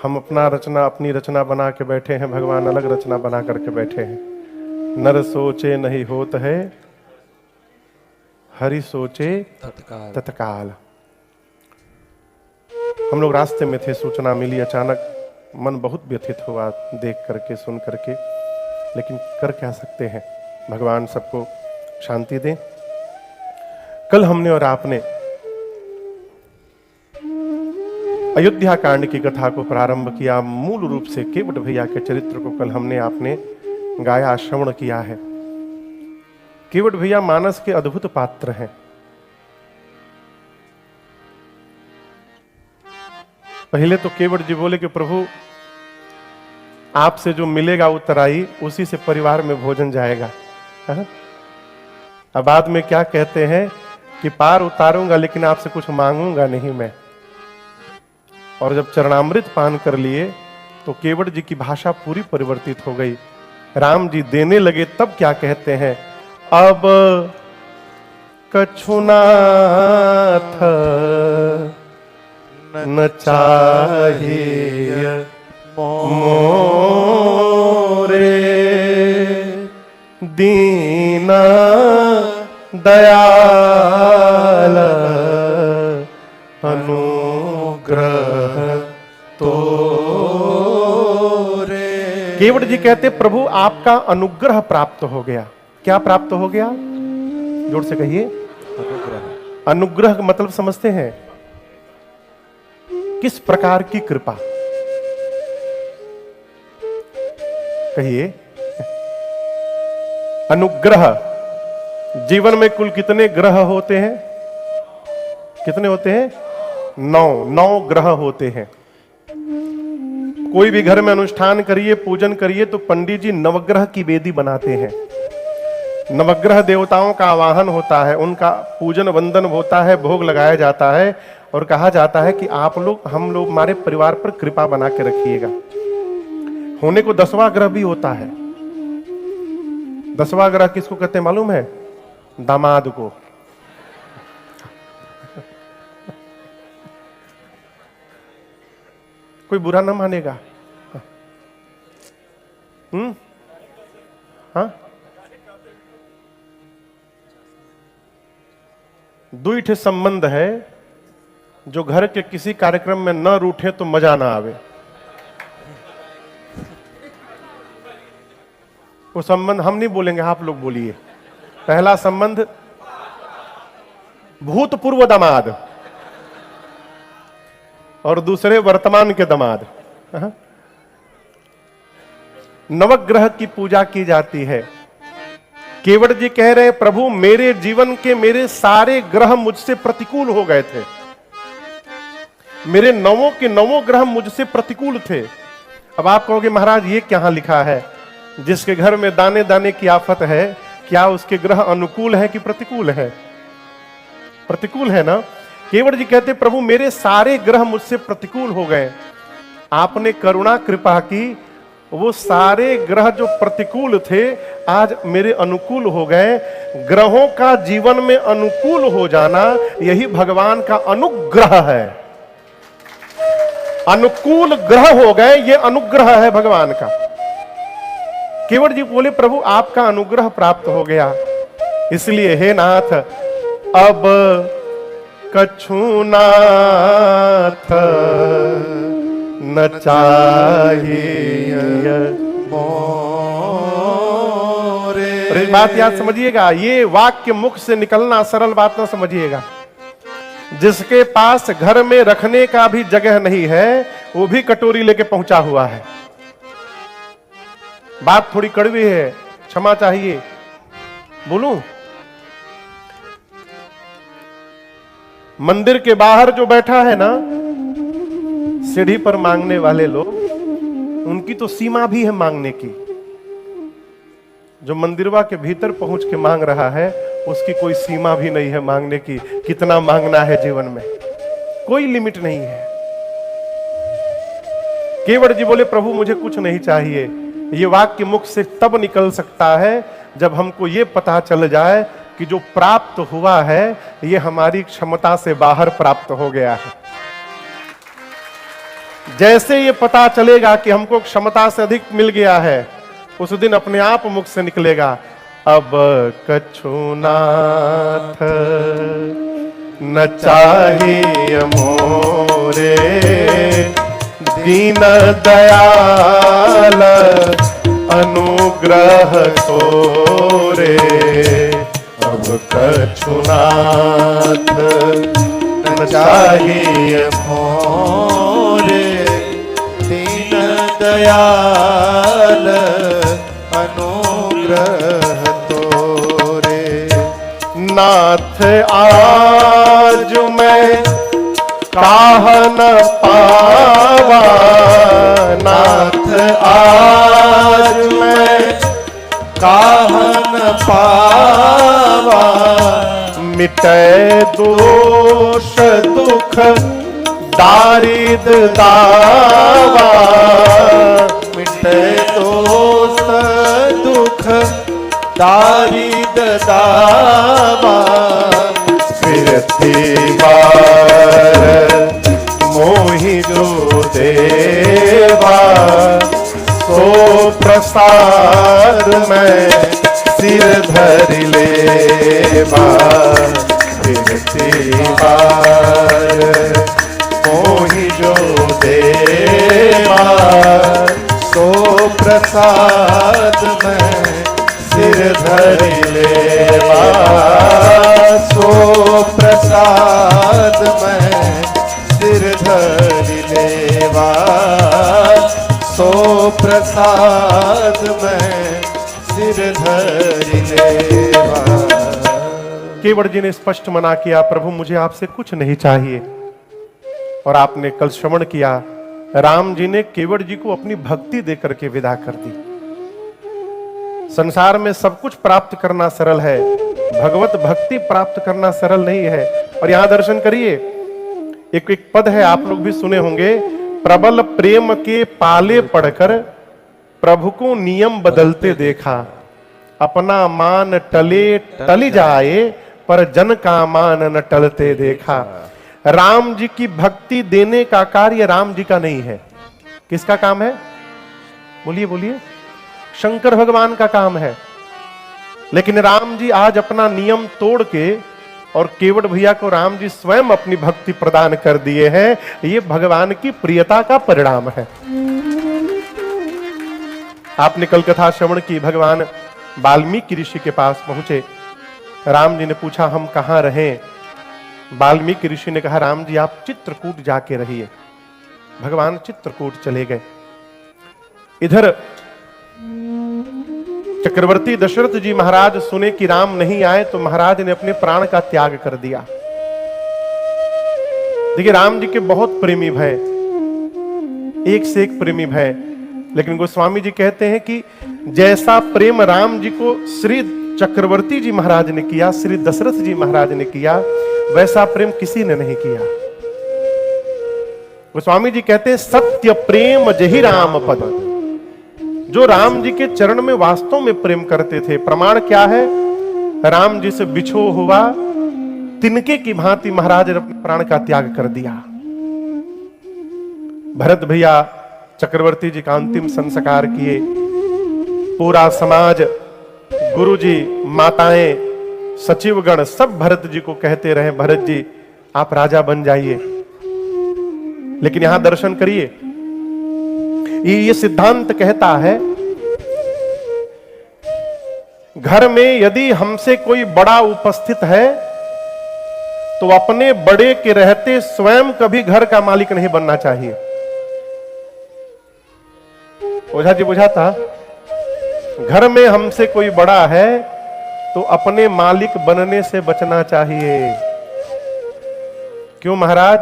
हम अपनी रचना बना के बैठे हैं, भगवान अलग रचना बना करके बैठे हैं। नर सोचे नहीं होत है, हरि सोचे तत्काल। हम लोग रास्ते में थे, सूचना मिली अचानक, मन बहुत व्यथित हुआ देख करके, सुन करके, लेकिन कर क्या सकते हैं, भगवान सबको शांति दें। कल हमने और आपने अयोध्या कांड की कथा को प्रारंभ किया। मूल रूप से केवट भैया के चरित्र को कल हमने आपने गाया, श्रवण किया है। केवट भैया मानस के अद्भुत पात्र हैं। पहले तो केवट जी बोले कि प्रभु आपसे जो मिलेगा उतराई, उसी से परिवार में भोजन जाएगा। अब बाद में क्या कहते हैं कि पार उतारूंगा लेकिन आपसे कुछ मांगूंगा नहीं मैं। और जब चरणामृत पान कर लिए तो केवट जी की भाषा पूरी परिवर्तित हो गई। राम जी देने लगे तब क्या कहते हैं, अब कछुनाथ न चाहिए मोरे, दीना दयाल अनुग्रह तो रे। केवट जी कहते प्रभु आपका अनुग्रह प्राप्त हो गया। क्या प्राप्त हो गया, जोर से कहिए। अनुग्रह। अनुग्रह का मतलब समझते हैं, किस प्रकार की कृपा, कहिए। अनुग्रह। जीवन में कुल कितने ग्रह होते हैं? कितने होते हैं? 9 ग्रह होते हैं। कोई भी घर में अनुष्ठान करिए, पूजन करिए तो पंडित जी नवग्रह की वेदी बनाते हैं। नवग्रह देवताओं का आवाहन होता है, उनका पूजन वंदन होता है, भोग लगाया जाता है और कहा जाता है कि आप लोग, हम लोग, हमारे परिवार पर कृपा बना के रखिएगा। होने को 10वां ग्रह भी होता है। 10वां ग्रह किसको कहते हैं मालूम है? दामाद को। कोई बुरा ना मानेगा। हाँ, दुईठ संबंध है जो घर के किसी कार्यक्रम में न रूठे तो मजा ना आवे। वो संबंध हम नहीं बोलेंगे, आप लोग बोलिए। पहला संबंध भूतपूर्व दामाद और दूसरे वर्तमान के दामाद। नवग्रह की पूजा की जाती है। केवट जी कह रहे हैं प्रभु मेरे जीवन के मेरे सारे ग्रह मुझसे प्रतिकूल हो गए थे। मेरे 9 के 9 ग्रह मुझसे प्रतिकूल थे। अब आप कहोगे महाराज ये क्या लिखा है? जिसके घर में दाने दाने की आफत है, क्या उसके ग्रह अनुकूल है कि प्रतिकूल है? प्रतिकूल है ना। केवट जी कहते प्रभु मेरे सारे ग्रह मुझसे प्रतिकूल हो गए, आपने करुणा कृपा की, वो सारे ग्रह जो प्रतिकूल थे आज मेरे अनुकूल हो गए। ग्रहों का जीवन में अनुकूल हो जाना यही भगवान का अनुग्रह है। अनुकूल ग्रह हो गए, ये अनुग्रह है भगवान का। केवट जी बोले प्रभु आपका अनुग्रह प्राप्त हो गया, इसलिए हे नाथ अब कछुनाथ न चाहिए मोरे। अरे बात याद समझिएगा, ये वाक्य मुख से निकलना सरल बात ना समझिएगा। जिसके पास घर में रखने का भी जगह नहीं है वो भी कटोरी लेके पहुंचा हुआ है। बात थोड़ी कड़वी है, क्षमा चाहिए। बोलूं, मंदिर के बाहर जो बैठा है ना सीढ़ी पर मांगने वाले लोग, उनकी तो सीमा भी है मांगने की। जो मंदिरवा के भीतर पहुंच के मांग रहा है उसकी कोई सीमा भी नहीं है मांगने की। कितना मांगना है जीवन में, कोई लिमिट नहीं है। केवट जी बोले प्रभु मुझे कुछ नहीं चाहिए। ये वाक्य मुख से तब निकल सकता है जब हमको ये पता चल जाए कि जो प्राप्त हुआ है ये हमारी क्षमता से बाहर प्राप्त हो गया है। जैसे ये पता चलेगा कि हमको क्षमता से अधिक मिल गया है, उस दिन अपने आप मुख से निकलेगा, अब कछुनाथ न चाहिए मोरे, दीन दयाल अनुग्रह तोरे। अब कछुनाथ न चाहिए मोरे, दीन दयाल अनुग्रह तोरे। नाथ आज मैं काह न पावा, नाथ आज मैं काह न पावा, मिटे दोष दुख दारिद दावा, मिटे दोष दुख दारिद दावा। फिरती बार मोहि जो देवा, सो प्रसाद में सिर धर लेवा। फिरती बार मोहि जो देवा, सो प्रसाद में सिर धर लेवा। सो प्रसाद में सिर धर लेवा। सो प्रसाद में सिर धर लेवा। केवट जी ने स्पष्ट मना किया, प्रभु मुझे आपसे कुछ नहीं चाहिए। और आपने कल श्रवण किया, राम जी ने केवट जी को अपनी भक्ति देकर के विदा कर दी। संसार में सब कुछ प्राप्त करना सरल है, भगवत भक्ति प्राप्त करना सरल नहीं है। और यहां दर्शन करिए, एक एक पद है, आप लोग भी सुने होंगे, प्रबल प्रेम के पाले पढ़कर प्रभु को नियम बदलते देखा। अपना मान टले टल जाए, पर जन का मान न टलते देखा। राम जी की भक्ति देने का कार्य राम जी का नहीं है, किसका काम है? बोलिए बोलिए, शंकर भगवान का काम है। लेकिन राम जी आज अपना नियम तोड़ के और केवट भैया को राम जी स्वयं अपनी भक्ति प्रदान कर दिए हैं। ये भगवान की प्रियता का परिणाम है। आपने कल कथा श्रवण की, भगवान वाल्मीकि ऋषि के पास पहुंचे। राम जी ने पूछा हम कहां रहें? वाल्मीकि ऋषि ने कहा राम जी आप चित्रकूट जाके रहिए। भगवान चित्रकूट चले गए। इधर चक्रवर्ती दशरथ जी महाराज सुने कि राम नहीं आए तो महाराज ने अपने प्राण का त्याग कर दिया। देखिए राम जी के बहुत प्रेमी भय, एक से एक प्रेमी भय। लेकिन गोस्वामी जी कहते हैं कि जैसा प्रेम राम जी को श्री चक्रवर्ती जी महाराज ने किया, श्री दशरथ जी महाराज ने किया, वैसा प्रेम किसी ने नहीं किया। गोस्वामी जी कहते हैं सत्य प्रेम जहि राम पद। जो राम जी के चरण में वास्तव में प्रेम करते थे, प्रमाण क्या है? राम जी से बिछो हुआ तिनके की भांति महाराज ने अपने प्राण का त्याग कर दिया। भरत भैया चक्रवर्ती जी का अंतिम संस्कार किए। पूरा समाज, गुरुजी, माताएं, सचिवगण सब भरत जी को कहते रहे भरत जी आप राजा बन जाइए। लेकिन यहां दर्शन करिए, ये सिद्धांत कहता है घर में यदि हमसे कोई बड़ा उपस्थित है तो अपने बड़े के रहते स्वयं कभी घर का मालिक नहीं बनना चाहिए। ओझा जी बुझाता, घर में हमसे कोई बड़ा है तो अपने मालिक बनने से बचना चाहिए। क्यों महाराज?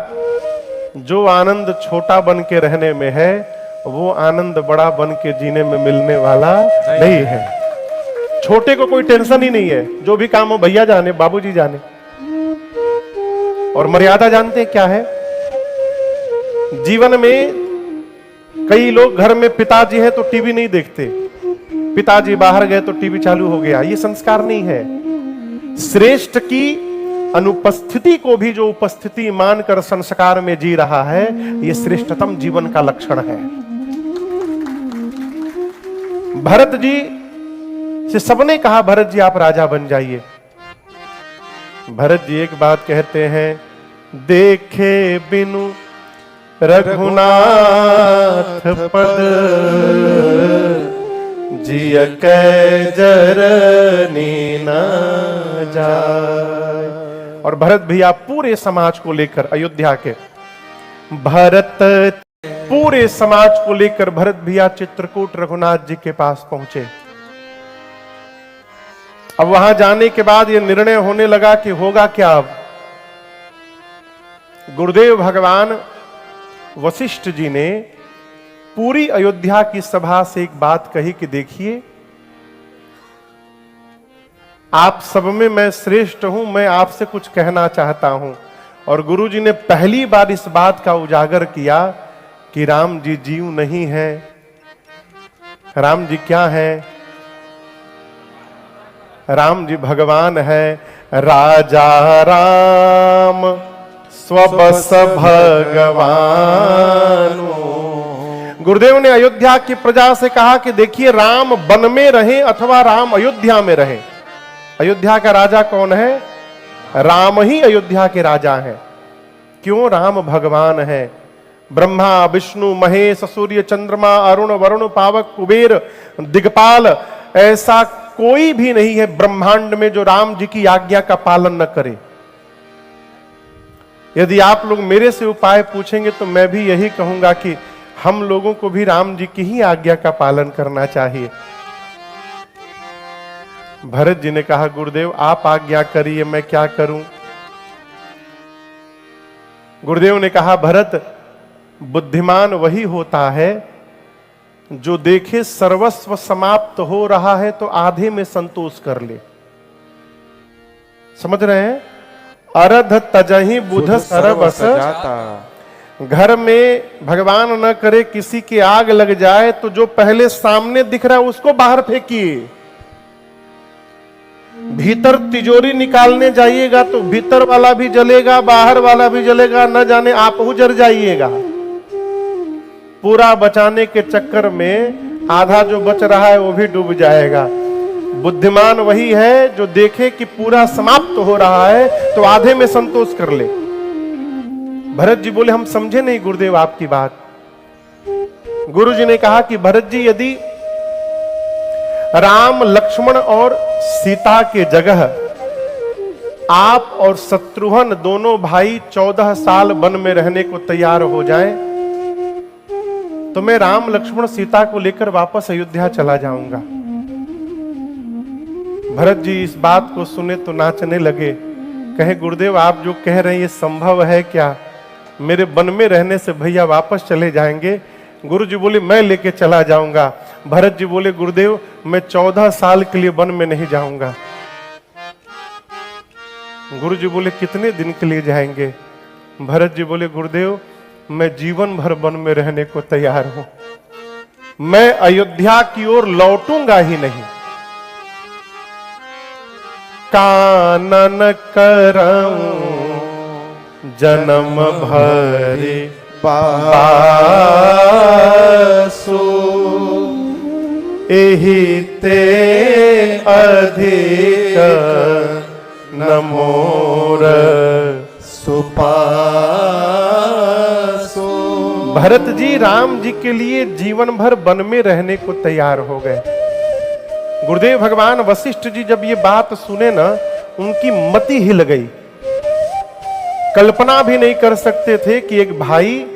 जो आनंद छोटा बन के रहने में है वो आनंद बड़ा बन के जीने में मिलने वाला नहीं है। छोटे को कोई टेंशन ही नहीं है, जो भी काम हो भैया जाने, बाबूजी जाने। और मर्यादा जानते हैं क्या है? जीवन में कई लोग घर में पिताजी हैं तो टीवी नहीं देखते, पिताजी बाहर गए तो टीवी चालू हो गया। ये संस्कार नहीं है। श्रेष्ठ की अनुपस्थिति को भी जो उपस्थिति मानकर संस्कार में जी रहा है, यह श्रेष्ठतम जीवन का लक्षण है। भरत जी से सबने कहा, भरत जी आप राजा बन जाइए। भरत जी एक बात कहते हैं, देखे बिनु रघुनाथ पद, जिय कै जरनी न जाय। और भरत भैया पूरे समाज को लेकर अयोध्या के, भरत पूरे समाज को लेकर भरत भैया चित्रकूट रघुनाथ जी के पास पहुंचे। अब वहां जाने के बाद यह निर्णय होने लगा कि होगा क्या। अब गुरुदेव भगवान वशिष्ठ जी ने पूरी अयोध्या की सभा से एक बात कही कि देखिए, आप सब में मैं श्रेष्ठ हूं, मैं आपसे कुछ कहना चाहता हूं। और गुरु जी ने पहली बार इस बात का उजागर किया कि राम जी जीव नहीं है। राम जी क्या है? राम जी भगवान है। राजा राम स्वबस भगवान। गुरुदेव ने अयोध्या की प्रजा से कहा कि देखिए, राम वन में रहे अथवा राम अयोध्या में रहे, अयोध्या का राजा कौन है? राम ही अयोध्या के राजा हैं। क्यों? राम भगवान है। ब्रह्मा विष्णु महेश सूर्य चंद्रमा अरुण वरुण पावक कुबेर दिगपाल, ऐसा कोई भी नहीं है ब्रह्मांड में जो राम जी की आज्ञा का पालन न करे। यदि आप लोग मेरे से उपाय पूछेंगे तो मैं भी यही कहूंगा कि हम लोगों को भी राम जी की ही आज्ञा का पालन करना चाहिए। भरत जी ने कहा, गुरुदेव आप आज्ञा करिए, मैं क्या करूं? गुरुदेव ने कहा, भरत बुद्धिमान वही होता है जो देखे सर्वस्व समाप्त हो रहा है तो आधे में संतोष कर ले। समझ रहे हैं? अरध तजहि बुध सर्वस जाता। घर में भगवान न करे किसी की आग लग जाए तो जो पहले सामने दिख रहा है उसको बाहर फेंकिए। भीतर तिजोरी निकालने जाइएगा तो भीतर वाला भी जलेगा, बाहर वाला भी जलेगा, न जाने आप जल जाइएगा। पूरा बचाने के चक्कर में आधा जो बच रहा है वो भी डूब जाएगा। बुद्धिमान वही है जो देखे कि पूरा समाप्त हो रहा है तो आधे में संतोष कर ले। भरत जी बोले, हम समझे नहीं गुरुदेव आपकी बात। गुरु जी ने कहा कि भरत जी, यदि राम लक्ष्मण और सीता के जगह आप और शत्रुघ्न दोनों भाई 14 साल वन में रहने को तैयार हो जाएं, तो मैं राम लक्ष्मण सीता को लेकर वापस अयोध्या चला जाऊंगा। भरत जी इस बात को सुने तो नाचने लगे। कहे, गुरुदेव आप जो कह रहे हैं ये संभव है क्या? मेरे वन में रहने से भैया वापस चले जाएंगे। गुरु जी बोले, मैं लेके चला जाऊंगा। भरत जी बोले, गुरुदेव मैं 14 साल के लिए वन में नहीं जाऊंगा। गुरु जी बोले, कितने दिन के लिए जाएंगे? भरत जी बोले, गुरुदेव मैं जीवन भर वन में रहने को तैयार हूं, मैं अयोध्या की ओर लौटूंगा ही नहीं। कानन करऊं जन्म भरे पासो, एहि ते अधिक न मोर सुपासो। भरत जी राम जी के लिए जीवन भर वन में रहने को तैयार हो गए। गुरुदेव भगवान वशिष्ठ जी जब ये बात सुने ना, उनकी मति हिल गई। कल्पना भी नहीं कर सकते थे कि एक भाई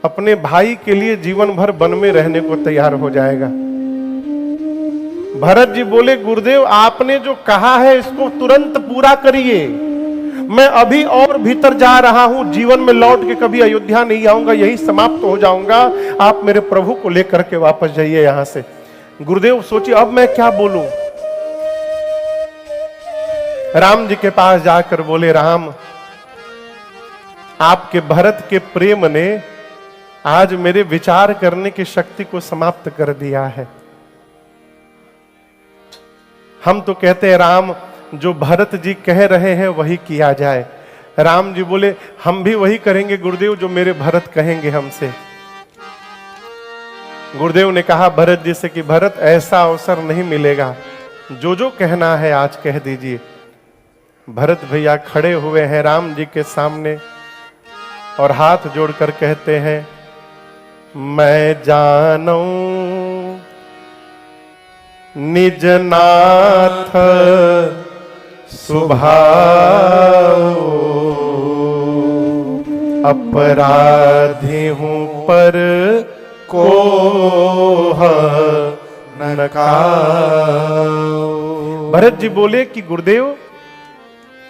अपने भाई के लिए जीवन भर वन में रहने को तैयार हो जाएगा। भरत जी बोले, गुरुदेव आपने जो कहा है इसको तुरंत पूरा करिए। मैं अभी और भीतर जा रहा हूं, जीवन में लौट के कभी अयोध्या नहीं आऊंगा, यही समाप्त हो जाऊंगा। आप मेरे प्रभु को लेकर के वापस जाइए यहां से। गुरुदेव सोचिए, अब मैं क्या बोलूं? राम जी के पास जाकर बोले, राम आपके भरत के प्रेम ने आज मेरे विचार करने की शक्ति को समाप्त कर दिया है। हम तो कहते हैं राम जो भरत जी कह रहे हैं वही किया जाए। राम जी बोले हम भी वही करेंगे गुरुदेव जो मेरे भरत कहेंगे हमसे। गुरुदेव ने कहा भरत जी से कि भरत ऐसा अवसर नहीं मिलेगा, जो जो कहना है आज कह दीजिए। भरत भैया खड़े हुए हैं राम जी के सामने और हाथ जोड़कर कहते हैं मैं जानू निज नाथ स्वभाव, अपराधी हूं पर को न काऊ। भरत जी बोले कि गुरुदेव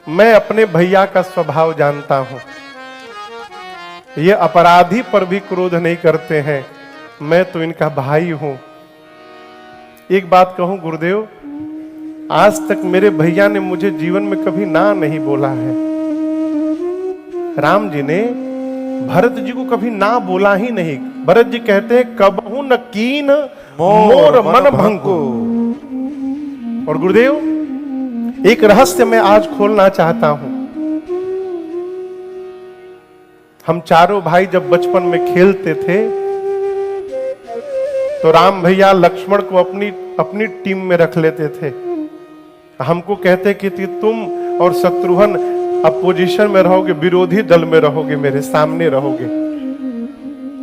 मैं अपने भैया का स्वभाव जानता हूं, ये अपराधी पर भी क्रोध नहीं करते हैं, मैं तो इनका भाई हूं। एक बात कहूं गुरुदेव, आज तक मेरे भैया ने मुझे जीवन में कभी ना नहीं बोला है। राम जी ने भरत जी को कभी ना बोला ही नहीं। भरत जी कहते हैं कबहू न कीन मोर मन भंगु। और गुरुदेव एक रहस्य मैं आज खोलना चाहता हूं। हम चारों भाई जब बचपन में खेलते थे तो राम भैया लक्ष्मण को अपनी टीम में रख लेते थे। हमको कहते कि तुम और शत्रुघ्न अपोजिशन में रहोगे, विरोधी दल में रहोगे, मेरे सामने रहोगे।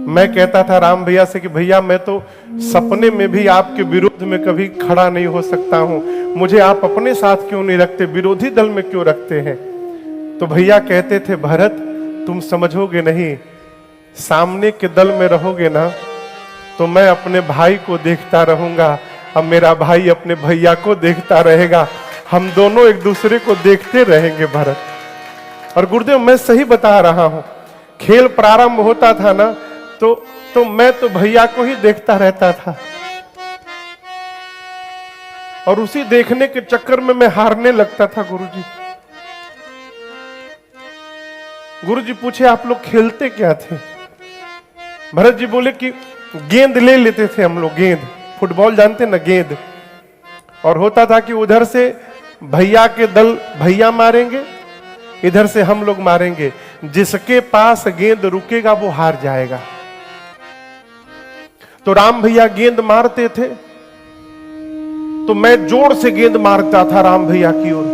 मैं कहता था राम भैया से कि भैया मैं तो सपने में भी आपके विरोध में कभी खड़ा नहीं हो सकता हूं, मुझे आप अपने साथ क्यों नहीं रखते, विरोधी दल में क्यों रखते हैं। तो भैया कहते थे भरत तुम समझोगे नहीं, सामने के दल में रहोगे ना तो मैं अपने भाई को देखता रहूंगा, अब मेरा भाई अपने भैया को देखता रहेगा, हम दोनों एक दूसरे को देखते रहेंगे भरत। और गुरुदेव मैं सही बता रहा हूं, खेल प्रारंभ होता था ना तो मैं तो भैया को ही देखता रहता था और उसी देखने के चक्कर में मैं हारने लगता था। गुरुजी पूछे आप लोग खेलते क्या थे। भरत जी बोले कि गेंद ले लेते थे हम लोग, गेंद, फुटबॉल जानते ना, गेंद। और होता था कि उधर से भैया के दल भैया मारेंगे, इधर से हम लोग मारेंगे, जिसके पास गेंद रुकेगा वो हार जाएगा। तो राम भैया गेंद मारते थे तो मैं जोर से गेंद मारता था राम भैया की ओर।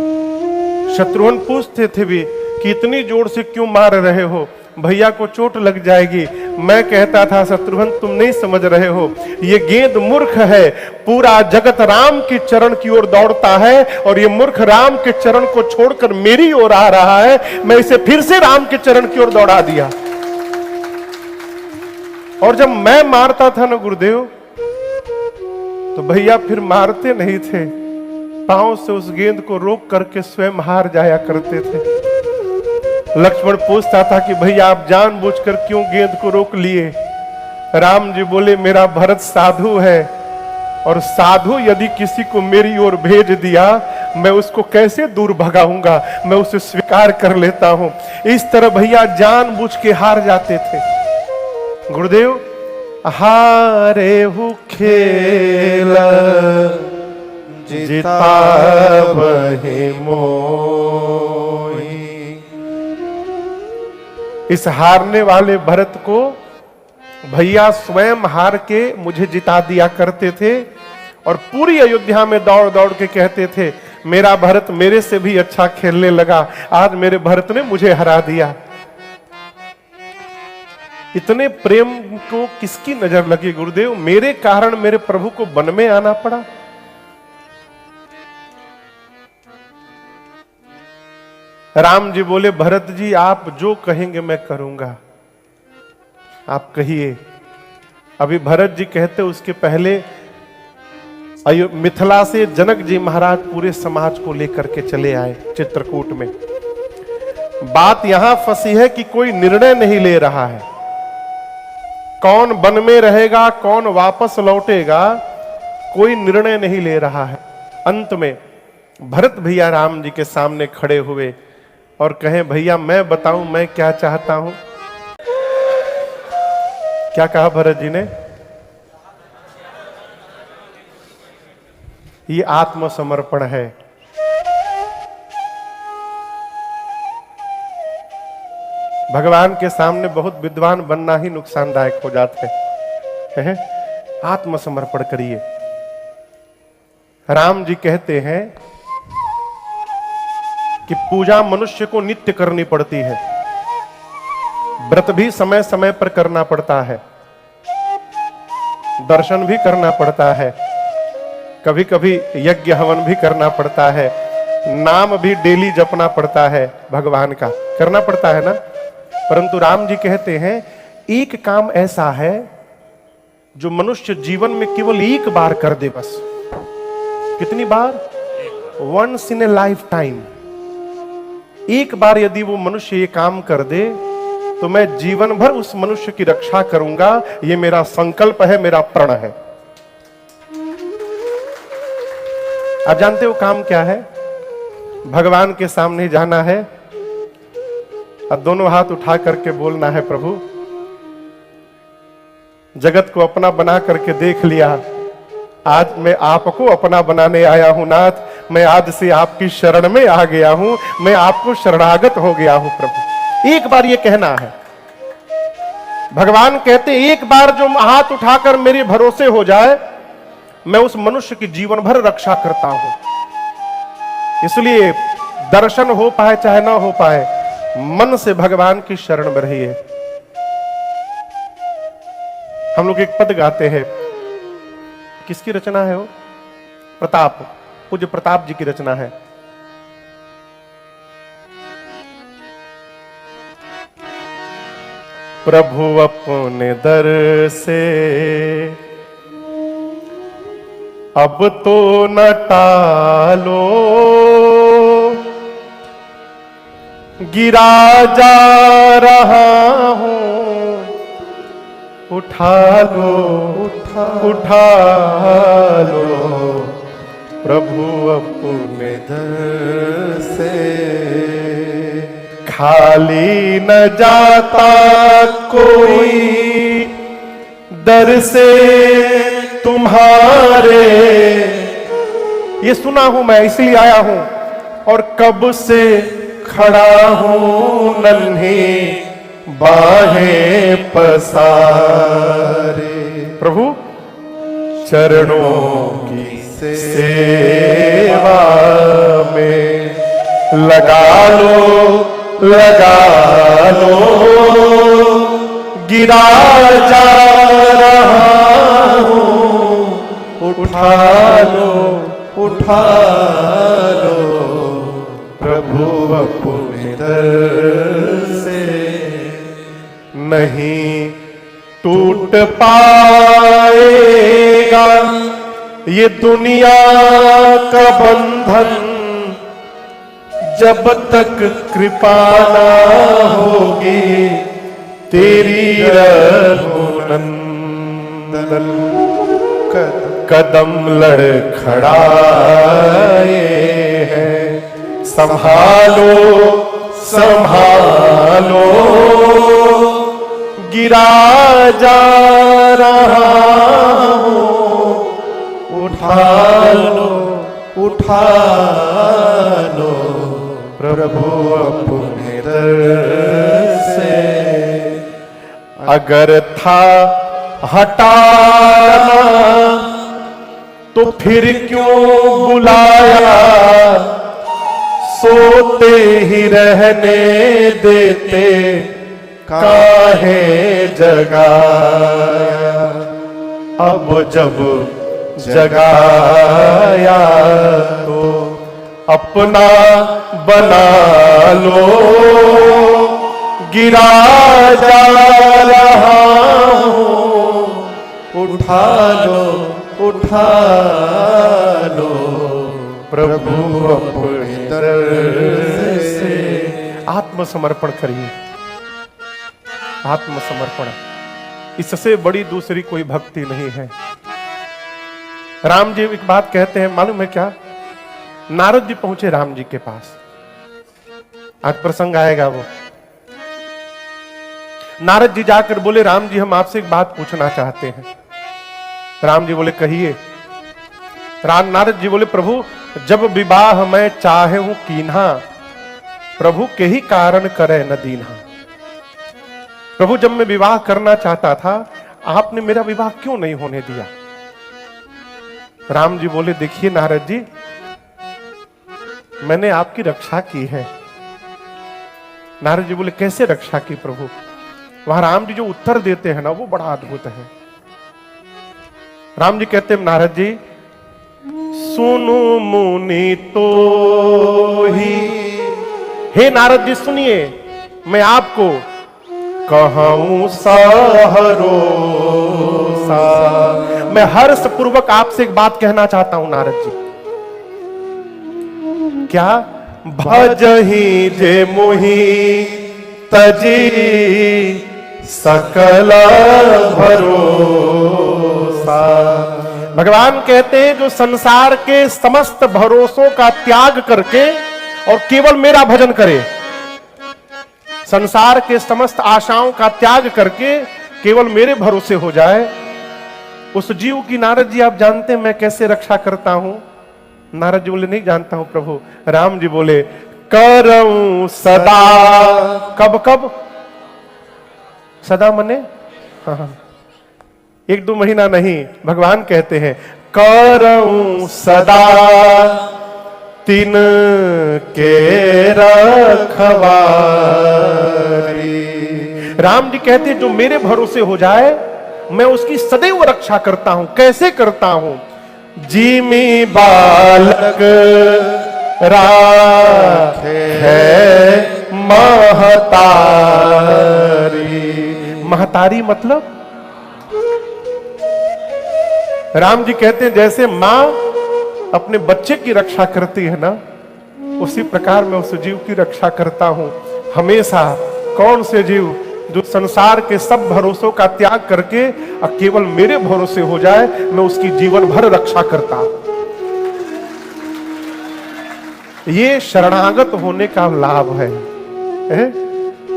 शत्रुघ्न पूछते थे भी कि इतनी जोर से क्यों मार रहे हो, भैया को चोट लग जाएगी। मैं कहता था शत्रुघ्न तुम नहीं समझ रहे हो, ये गेंद मूर्ख है, पूरा जगत राम के चरण की ओर दौड़ता है और ये मूर्ख राम के चरण को छोड़कर मेरी ओर आ रहा है, मैं इसे फिर से राम के चरण की ओर दौड़ा दिया। और जब मैं मारता था ना गुरुदेव तो भैया फिर मारते नहीं थे, पांव से उस गेंद को रोक करके स्वयं हार जाया करते थे। लक्ष्मण पूछता था कि भैया आप जानबूझकर क्यों गेंद को रोक लिए। राम जी बोले मेरा भरत साधु है और साधु यदि किसी को मेरी ओर भेज दिया मैं उसको कैसे दूर भगाऊंगा, मैं उसे स्वीकार कर लेता हूं। इस तरह भैया जानबूझ के हार जाते थे। गुरुदेव हारे हु खेल जितावहि मोहि। इस हारने वाले भरत को भैया स्वयं हार के मुझे जिता दिया करते थे और पूरी अयोध्या में दौड़ दौड़ के कहते थे मेरा भरत मेरे से भी अच्छा खेलने लगा, आज मेरे भरत ने मुझे हरा दिया। इतने प्रेम को किसकी नजर लगी गुरुदेव, मेरे कारण मेरे प्रभु को वन में आना पड़ा। राम जी बोले भरत जी आप जो कहेंगे मैं करूंगा, आप कहिए। अभी भरत जी कहते उसके पहले मिथिला से जनक जी महाराज पूरे समाज को लेकर के चले आए चित्रकूट में। बात यहां फंसी है कि कोई निर्णय नहीं ले रहा है, कौन वन में रहेगा कौन वापस लौटेगा, कोई निर्णय नहीं ले रहा है। अंत में भरत भैया राम जी के सामने खड़े हुए और कहें भैया मैं बताऊं मैं क्या चाहता हूं। क्या कहा भरत जी ने, ये आत्मसमर्पण है। भगवान के सामने बहुत विद्वान बनना ही नुकसानदायक हो जाता है। आत्मसमर्पण करिए। राम जी कहते हैं कि पूजा मनुष्य को नित्य करनी पड़ती है, व्रत भी समय समय पर करना पड़ता है, दर्शन भी करना पड़ता है, कभी कभी यज्ञ हवन भी करना पड़ता है, नाम भी डेली जपना पड़ता है, भगवान का करना पड़ता है ना। परंतु राम जी कहते हैं एक काम ऐसा है जो मनुष्य जीवन में केवल एक बार कर दे बस। कितनी बार? Once in a lifetime. एक बार यदि वो मनुष्य ये काम कर दे तो मैं जीवन भर उस मनुष्य की रक्षा करूंगा, ये मेरा संकल्प है, मेरा प्रण है। आप जानते हो काम क्या है? भगवान के सामने जाना है और दोनों हाथ उठा करके बोलना है, प्रभु जगत को अपना बना करके देख लिया, आज मैं आपको अपना बनाने आया हूं नाथ, मैं आज से आपकी शरण में आ गया हूं, मैं आपको शरणागत हो गया हूं प्रभु। एक बार ये कहना है। भगवान कहते एक बार जो हाथ उठाकर मेरे भरोसे हो जाए, मैं उस मनुष्य की जीवन भर रक्षा करता हूं। इसलिए दर्शन हो पाए चाहे ना हो पाए, मन से भगवान की शरण में रहिए। हम लोग एक पद गाते हैं, किसकी रचना है वो? प्रताप, पूज्य प्रताप जी की रचना है। प्रभु अपने दर से अब तो न टालो, गिरा जा रहा हूं, उठा लो उठा लो, प्रभु अपने दर से खाली न जाता कोई, दर से तुम्हारे। ये सुना हूं मैं, इसलिए आया हूं, और कब से खड़ा हूं नन्ही बाहें पसारे, प्रभु चरणों की सेवा में लगा लो, गिरा जा रहा हूं, उठा लो प्रभु अपने दर से। नहीं टूट पाएगा ये दुनिया का बंधन, जब तक कृपा ना होगी तेरी रघुनंदन। कदम लड़खड़ाए हैं, संभालो गिरा जा रहा हूं, उठा लो प्रभु अपने दर से। अगर था हटाना तो फिर क्यों बुलाया, सोते ही रहने देते काहे जगाया। अब जब जगाया तो अपना बना लो, गिरा जा रहा हूं, उठा लो प्रभु अपने दर से। आत्मसमर्पण करिए, आत्मसमर्पण, इससे बड़ी दूसरी कोई भक्ति नहीं है। राम जी एक बात कहते हैं, मालूम है क्या? नारद जी पहुंचे राम जी के पास, आज प्रसंग आएगा वो। नारद जी जाकर बोले, राम जी हम आपसे एक बात पूछना चाहते हैं। राम जी बोले कहिए। नारद जी बोले, प्रभु जब विवाह मैं चाहे हूं कीन्हा, प्रभु के ही कारण करे न दीन्हा। प्रभु जब मैं विवाह करना चाहता था, आपने मेरा विवाह क्यों नहीं होने दिया? राम जी बोले, देखिए नारद जी, मैंने आपकी रक्षा की है। नारद जी बोले, कैसे रक्षा की प्रभु? वहां राम जी जो उत्तर देते हैं ना, वो बड़ा अद्भुत है। राम जी कहते हैं, नारद जी, सुनो मुनि तो ही, हे नारद जी सुनिए, मैं आपको कहूं सहरोसा, मैं हर्ष पूर्वक आपसे एक बात कहना चाहता हूं नारद जी। क्या? भजहि जे मोहि तजी सकल भरोसा। भगवान कहते हैं, जो संसार के समस्त भरोसों का त्याग करके और केवल मेरा भजन करे, संसार के समस्त आशाओं का त्याग करके केवल मेरे भरोसे हो जाए, उस जीव की नारद जी आप जानते हैं मैं कैसे रक्षा करता हूं? नारद जी बोले, नहीं जानता हूं प्रभु। राम जी बोले, करऊं सदा। कब कब? सदा मने हाँ, 1-2 महीना नहीं। भगवान कहते हैं, करऊं सदा तिन के रखवारी। राम जी कहते हैं, जो मेरे भरोसे हो जाए मैं उसकी सदैव रक्षा करता हूं। कैसे करता हूं? जिमी बालक राखे महतारी। महतारी मतलब? राम जी कहते हैं, जैसे मां अपने बच्चे की रक्षा करती है ना, उसी प्रकार मैं उस जीव की रक्षा करता हूं हमेशा। कौन से जीव? जो संसार के सब भरोसों का त्याग करके और केवल मेरे भरोसे हो जाए, मैं उसकी जीवन भर रक्षा करता हूं। ये शरणागत होने का लाभ है,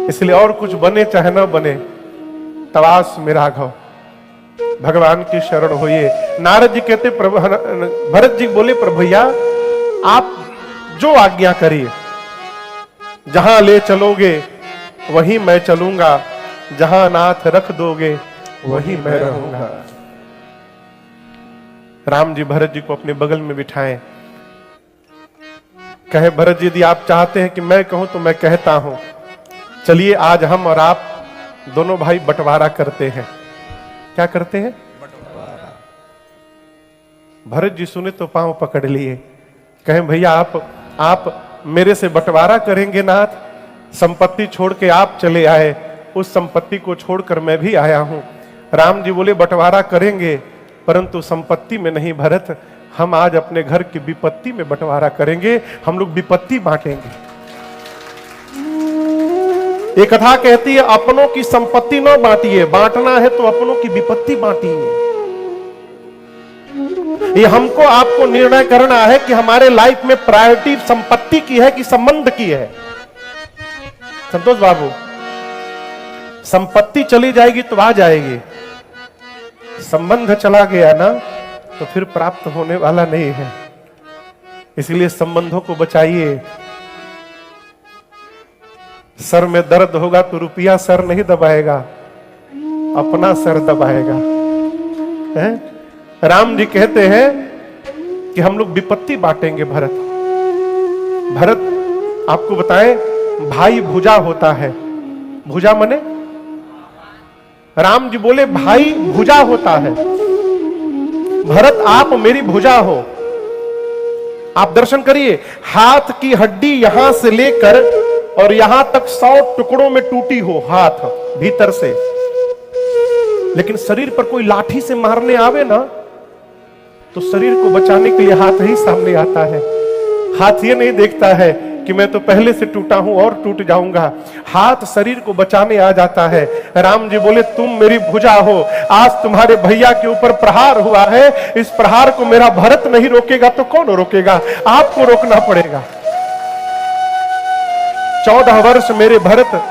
इसलिए और कुछ बने चाहे ना बने, तवास में राघव, भगवान की शरण होइए। नारद जी कहते, प्रभु, भरत जी बोले, प्रभु भैया आप जो आज्ञा करिए, जहां ले चलोगे वहीं मैं चलूंगा, जहां नाथ रख दोगे वहीं मैं रहूंगा। राम जी भरत जी को अपने बगल में बिठाएं, कहे, भरत जी यदि आप चाहते हैं कि मैं कहूं तो मैं कहता हूं, चलिए आज हम और आप दोनों भाई बंटवारा करते हैं। क्या करते हैं? भरत जी सुने तो पांव पकड़ लिए, कहें, भैया आप मेरे से बंटवारा करेंगे नाथ? संपत्ति छोड़ के आप चले आए, उस संपत्ति को छोड़कर मैं भी आया हूं। राम जी बोले, बंटवारा करेंगे परंतु संपत्ति में नहीं भरत, हम आज अपने घर की विपत्ति में बंटवारा करेंगे, हम लोग विपत्ति बांटेंगे। ये कथा कहती है, अपनों की संपत्ति न बांटिए, बांटना है तो अपनों की विपत्ति बांटिए। ये हमको आपको निर्णय करना है कि हमारे लाइफ में प्रायोरिटी संपत्ति की है कि संबंध की है। संतोष बाबू, संपत्ति चली जाएगी तो आ जाएगी, संबंध चला गया ना तो फिर प्राप्त होने वाला नहीं है। इसलिए संबंधों को बचाइए। सर में दर्द होगा तो रुपया सर नहीं दबाएगा, अपना सर दबाएगा। है? राम जी कहते हैं कि हम लोग विपत्ति बांटेंगे। भरत आपको बताएं, भाई भुजा होता है। भुजा मने? राम जी बोले, भाई भुजा होता है। भरत आप मेरी भुजा हो। आप दर्शन करिए, हाथ की हड्डी यहां से लेकर और यहां तक 100 टुकड़ों में टूटी हो हाथ भीतर से, लेकिन शरीर पर कोई लाठी से मारने आवे ना तो शरीर को बचाने के लिए हाथ ही सामने आता है। हाथ ये नहीं देखता है कि मैं तो पहले से टूटा हूं और टूट जाऊंगा, हाथ शरीर को बचाने आ जाता है। राम जी बोले, तुम मेरी भुजा हो। आज तुम्हारे भैया के ऊपर प्रहार हुआ है, इस प्रहार को मेरा भरत नहीं रोकेगा तो कौन रोकेगा? आपको रोकना पड़ेगा। 14 वर्ष मेरे भरत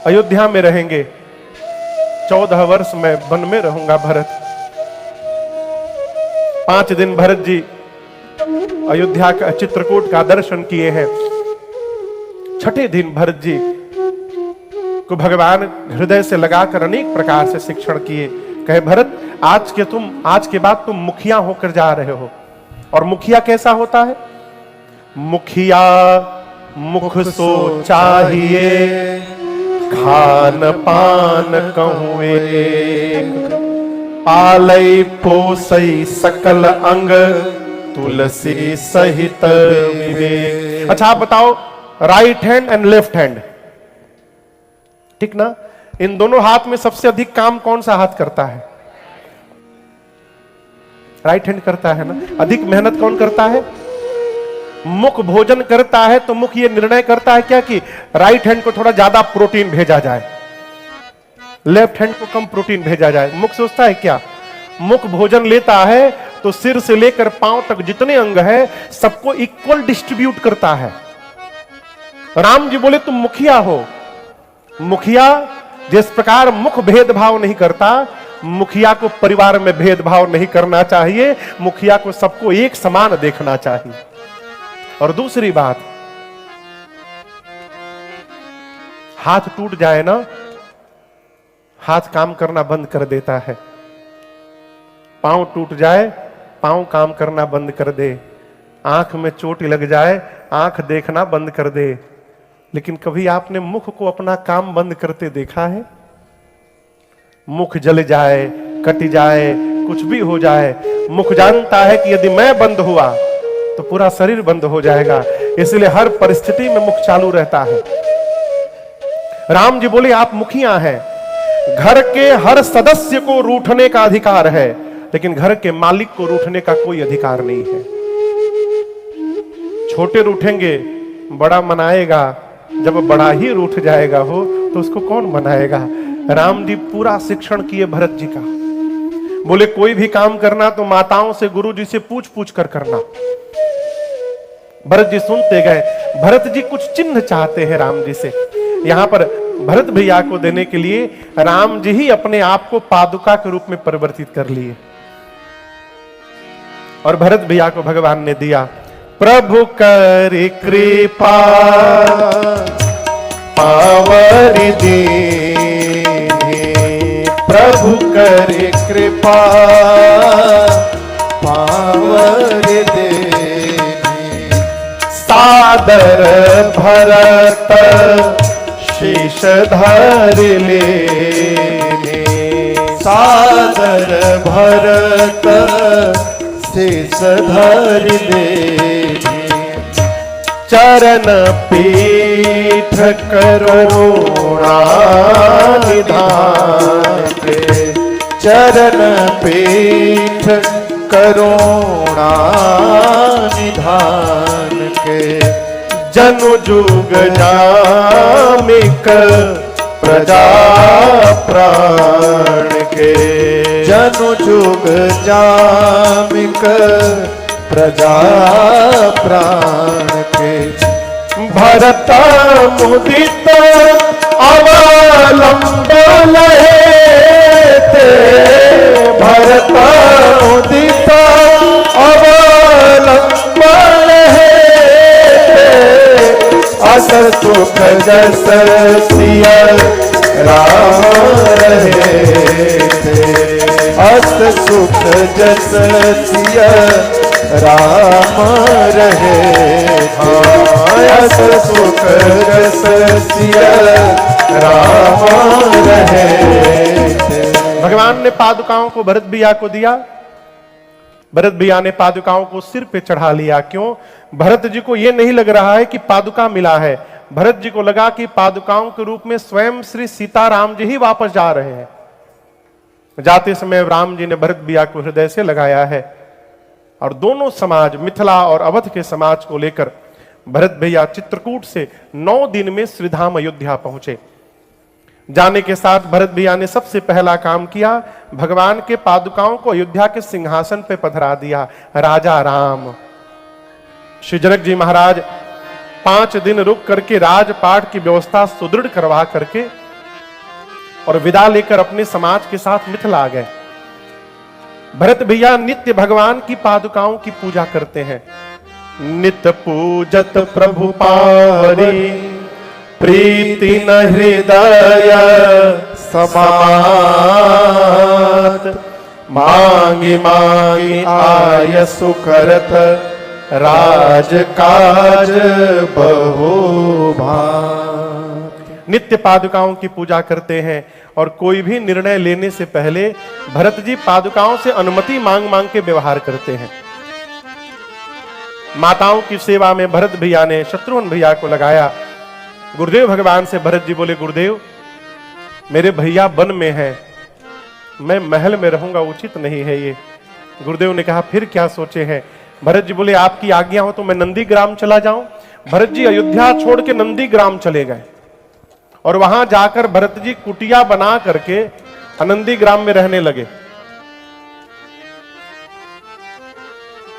अयोध्या में रहेंगे, 14 वर्ष मैं वन में रहूंगा भरत। 5 दिन भरत जी अयोध्या का चित्रकूट का दर्शन किए हैं। 6ठे दिन भरत जी को भगवान हृदय से लगाकर अनेक प्रकार से शिक्षण किए। कहे भरत, आज के बाद तुम मुखिया होकर जा रहे हो। और मुखिया कैसा होता है? मुखिया मुख सो चाहिए, खान पान कहूँ एक, पालई पोसई सकल अंग, तुलसी सहित विवेक। अच्छा आप बताओ, right hand and left hand, ठीक ना? इन दोनों हाथ में सबसे अधिक काम कौन सा हाथ करता है? राइट हैंड करता है ना। अधिक मेहनत कौन करता है? मुख भोजन करता है तो मुख ये निर्णय करता है क्या कि राइट हैंड को थोड़ा ज्यादा प्रोटीन भेजा जाए, लेफ्ट हैंड को कम प्रोटीन भेजा जाए। मुख सोचता है क्या? मुख भोजन लेता है तो सिर से लेकर पांव तक जितने अंग है सबको इक्वल डिस्ट्रीब्यूट करता है। राम जी बोले तुम मुखिया हो। मुखिया जिस प्रकार मुख भेदभाव नहीं करता, मुखिया को परिवार में भेदभाव नहीं करना चाहिए, मुखिया को सबको एक समान देखना चाहिए। और दूसरी बात, हाथ टूट जाए ना, हाथ काम करना बंद कर देता है। पांव टूट जाए, पांव काम करना बंद कर दे। आंख में चोट लग जाए, आंख देखना बंद कर दे। लेकिन कभी आपने मुख को अपना काम बंद करते देखा है? मुख जल जाए, कट जाए, कुछ भी हो जाए, मुख जानता है कि यदि मैं बंद हुआ तो पूरा शरीर बंद हो जाएगा। इसलिए हर परिस्थिति में मुख चालू रहता है। राम जी बोले आप मुखिया हैं, घर के हर सदस्य को रूठने का अधिकार है, लेकिन घर के मालिक को रूठने का कोई अधिकार नहीं है। छोटे रूठेंगे, बड़ा मनाएगा, जब बड़ा ही रूठ जाएगा हो तो उसको कौन मनाएगा? राम जी पूरा शिक्षण किए भरत जी का। बोले कोई भी काम करना तो माताओं से, गुरु जी से पूछ पूछ कर करना। भरत जी सुनते गए। भरत जी कुछ चिन्ह चाहते हैं राम जी से। यहां पर भरत भैया को देने के लिए राम जी ही अपने आप को पादुका के रूप में परिवर्तित कर लिए। और भरत भैया को भगवान ने दिया। प्रभु कर कृपा पावर दीनी, प्रभु कर कृपा पावर दीनी, सादर भरत शीश धर लेने, सादर भरत शीश धर लेने, चरण पीठ करुणा निधान के, चरण पीठ करुणा निधान के, जनु जुग जामिक प्रजा प्राण के, जनु जुग जामिक प्रजा प्राण के, भरत मुदित अवलंब लहेते, भरत मुदित अवलंब लहेते, अस सुख जस सिय राम रहे थे, अस सुख जस सिय राम रहे, अस सुख जस सिय राम रहे। भगवान ने पादुकाओं को भरत भैया को दिया। भरत भैया ने पादुकाओं को सिर पे चढ़ा लिया। क्यों? भरत जी को यह नहीं लग रहा है कि पादुका मिला है। भरत जी को लगा कि पादुकाओं के रूप में स्वयं श्री सीताराम जी ही वापस जा रहे हैं। जाते समय राम जी ने भरत भैया को हृदय से लगाया है। और दोनों समाज, मिथिला और अवध के समाज को लेकर भरत भैया चित्रकूट से 9 दिन में श्रीधाम अयोध्या पहुंचे। जाने के साथ भरत भैया ने सबसे पहला काम किया, भगवान के पादुकाओं को अयोध्या के सिंहासन पे पधरा दिया। राजा राम, श्री जनक जी महाराज 5 दिन रुक करके राजपाट की व्यवस्था सुदृढ़ करवा करके और विदा लेकर अपने समाज के साथ मिथिला आ गए। भरत भैया नित्य भगवान की पादुकाओं की पूजा करते हैं। नित्य पूजत प्रभु पारी, प्रीति न हृदय समात, मांगी मांगी आय सुकरत, राज काज बहु भांति। नित्य पादुकाओं की पूजा करते हैं और कोई भी निर्णय लेने से पहले भरत जी पादुकाओं से अनुमति मांग मांग के व्यवहार करते हैं। माताओं की सेवा में भरत भैया ने शत्रुघ्न भैया को लगाया। गुरुदेव भगवान से भरत जी बोले, गुरुदेव मेरे भैया वन में हैं, मैं महल में रहूंगा, उचित नहीं है ये। गुरुदेव ने कहा फिर क्या सोचे हैं? भरत जी बोले, आपकी आज्ञा हो तो मैं नंदीग्राम चला जाऊं। भरत जी अयोध्या छोड़ के नंदीग्राम चले गए और वहां जाकर भरत जी कुटिया बना करके नंदीग्राम में रहने लगे।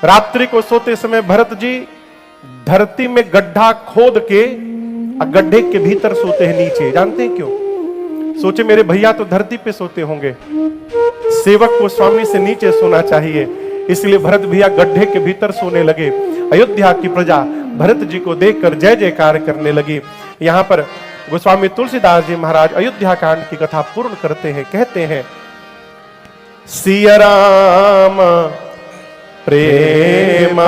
रात्रि को सोते समय भरत जी धरती में गड्ढा खोद के गड्ढे के भीतर सोते हैं नीचे। जानते हैं क्यों? सोचे मेरे भैया तो धरती पे सोते होंगे, सेवक को स्वामी से नीचे सोना चाहिए, इसलिए भरत भैया गड्ढे के भीतर सोने लगे। अयोध्या की प्रजा भरत जी को देखकर जय जयकार करने लगी। यहां पर गोस्वामी तुलसीदास जी महाराज अयोध्या कांड की कथा पूर्ण करते हैं। कहते हैं, सिया राम प्रेम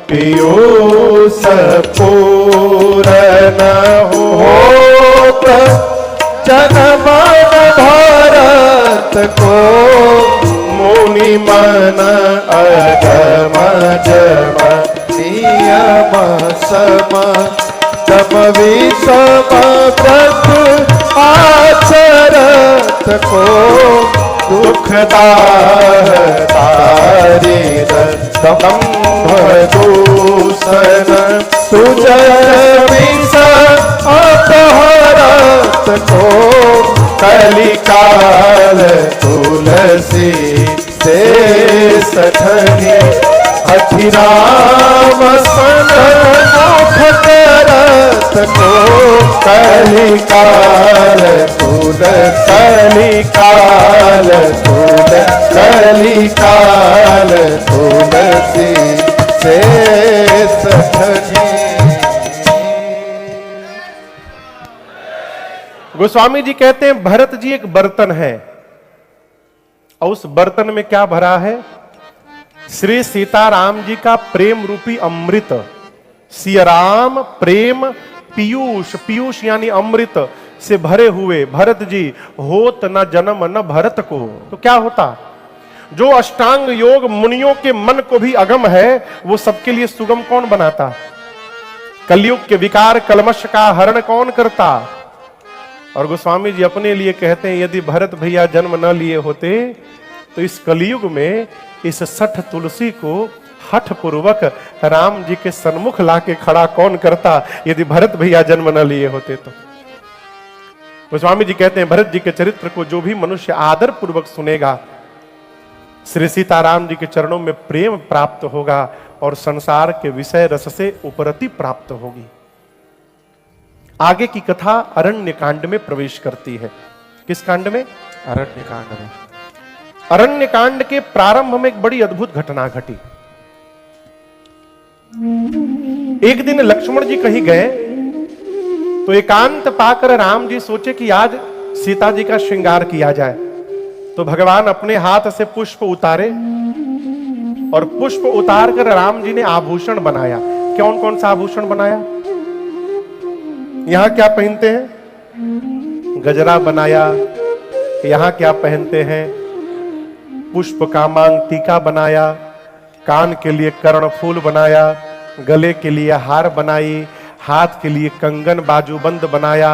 पीयूष पूरन होत, जन्म भारत को मुनि मन अगम जम, नियम सम तब विषम व्रत आचरत को, दुखदारिद दूषण सुजय विष अपहरत को, कलिकाल तुलसी से सठनी, अठिराम सन मुख करत को, कलिकाल कलिकाल कलिकाल तुलसी से सठनी। गोस्वामी जी कहते हैं भरत जी एक बर्तन है और उस बर्तन में क्या भरा है? श्री सीताराम जी का प्रेम रूपी अमृत। सिया राम प्रेम पीयूष, पीयूष यानी अमृत से भरे हुए भरत जी होत न जन्म न भरत को। तो क्या होता? जो अष्टांग योग मुनियों के मन को भी अगम है, वो सबके लिए सुगम कौन बनाता? कलयुग के विकार कलमश का हरण कौन करता? और गोस्वामी जी अपने लिए कहते हैं, यदि भरत भैया जन्म न लिए होते तो इस कलयुग में इस सठ तुलसी को हठ पूर्वक राम जी के सन्मुख लाके खड़ा कौन करता, यदि भरत भैया जन्म न लिए होते तो। गोस्वामी जी कहते हैं, भरत जी के चरित्र को जो भी मनुष्य आदर पूर्वक सुनेगा, श्री सीताराम जी के चरणों में प्रेम प्राप्त होगा और संसार के विषय रस से उपरति प्राप्त होगी। आगे की कथा अरण्य कांड में प्रवेश करती है। किस कांड में? अरण्य कांड में। अरण्य कांड के प्रारंभ में एक बड़ी अद्भुत घटना घटी। एक दिन लक्ष्मण जी कहीं गए तो एकांत पाकर राम जी सोचे कि आज सीता जी का श्रृंगार किया जाए। तो भगवान अपने हाथ से पुष्प उतारे और पुष्प उतार कर राम जी ने आभूषण बनाया। कौन कौन सा आभूषण बनाया? यहां क्या पहनते हैं? गजरा बनाया। यहां क्या पहनते हैं? पुष्प का मांग टीका बनाया। कान के लिए कर्णफूल बनाया। गले के लिए हार बनाई। हाथ के लिए कंगन बाजूबंद बनाया।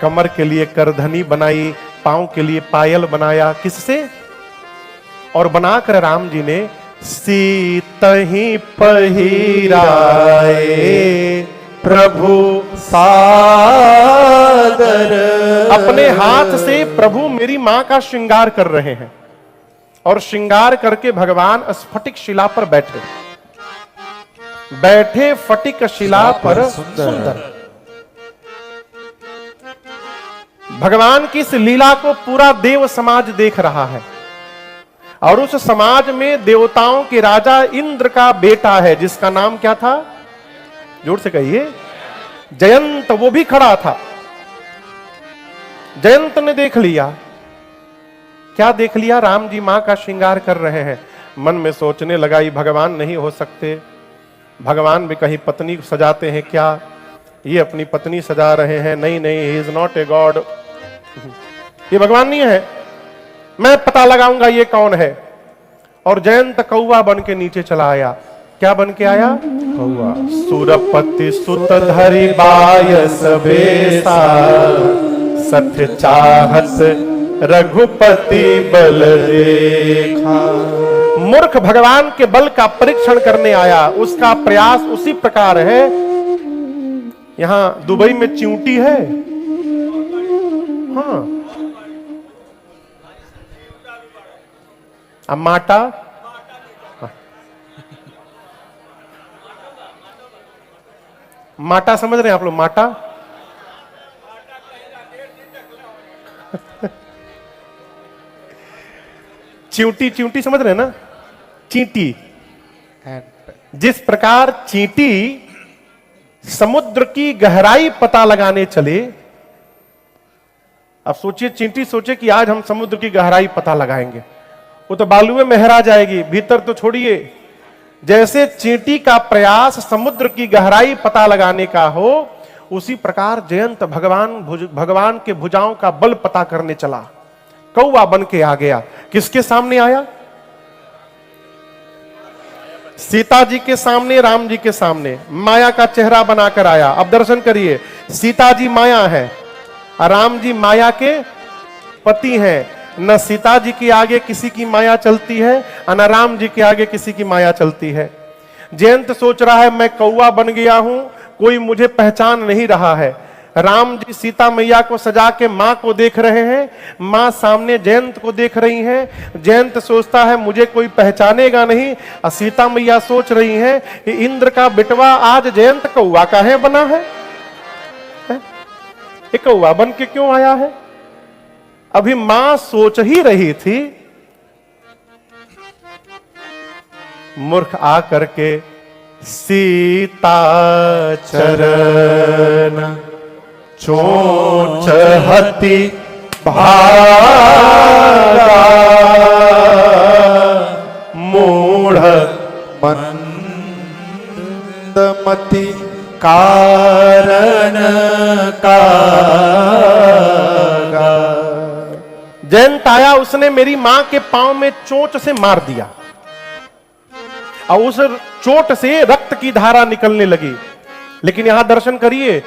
कमर के लिए करधनी बनाई। पांव के लिए पायल बनाया। किससे? और बनाकर राम जी ने सीतहि पहिराए प्रभु सादर। अपने हाथ से प्रभु मेरी मां का श्रृंगार कर रहे हैं और श्रृंगार करके भगवान स्फटिक शिला पर बैठे फटिक शिला पर सुंदर। भगवान की इस लीला को पूरा देव समाज देख रहा है और उस समाज में देवताओं के राजा इंद्र का बेटा है जिसका नाम क्या था? जोर से कहिए। जयंत। वो भी खड़ा था। जयंत ने देख लिया। क्या देख लिया? राम जी मां का श्रृंगार कर रहे हैं। मन में सोचने लगा ये भगवान नहीं हो सकते, भगवान भी कहीं पत्नी सजाते हैं क्या? ये अपनी पत्नी सजा रहे हैं। नहीं नहीं, he is not a god, ये भगवान नहीं है, मैं पता लगाऊंगा ये कौन है। और जयंत कौवा बन के नीचे चला आया। क्या बन के आया? कौवा। सुरपति सुत धरि बायस बेसा, सत्य चाहत रघुपति बल देखा। मूर्ख भगवान के बल का परीक्षण करने आया, उसका प्रयास उसी प्रकार है। यहां दुबई में चिंटी है, हाँ, अब माटा, माटा समझ रहे हैं आप लोग? माटा चींटी, चींटी समझ रहे हैं ना? चींटी। जिस प्रकार चींटी समुद्र की गहराई पता लगाने चले, अब सोचिए चींटी सोचे कि आज हम समुद्र की गहराई पता लगाएंगे, वो तो बालू में महरा जाएगी, भीतर तो छोड़िए। जैसे चींटी का प्रयास समुद्र की गहराई पता लगाने का हो, उसी प्रकार जयंत भगवान के भुजाओं का बल पता करने चला। कौवा बन के आ गया। किसके सामने आया? सीता जी के सामने, राम जी के सामने माया का चेहरा बनाकर आया। अब दर्शन करिए, सीता जी माया है, राम जी माया के पति हैं। न सीता जी के आगे किसी की माया चलती है, न राम जी के आगे किसी की माया चलती है। जयंत सोच रहा है मैं कौवा बन गया हूं, कोई मुझे पहचान नहीं रहा है। राम जी सीता मैया को सजा के मां को देख रहे हैं, मां सामने जयंत को देख रही हैं। जयंत सोचता है मुझे कोई पहचानेगा नहीं, और सीता मैया सोच रही हैं कि इंद्र का बिटवा आज जयंत कौवा काहे बना है? ये कौवा बन के क्यों आया है? अभी मां सोच ही रही थी, मूर्ख आ करके सीता चरण चोंच हति भागा, मूढ़ मंदमति कारण का। जयंत आया, उसने मेरी मां के पांव में चोंच से मार दिया और उस चोट से रक्त की धारा निकलने लगी। लेकिन यहां दर्शन करिए,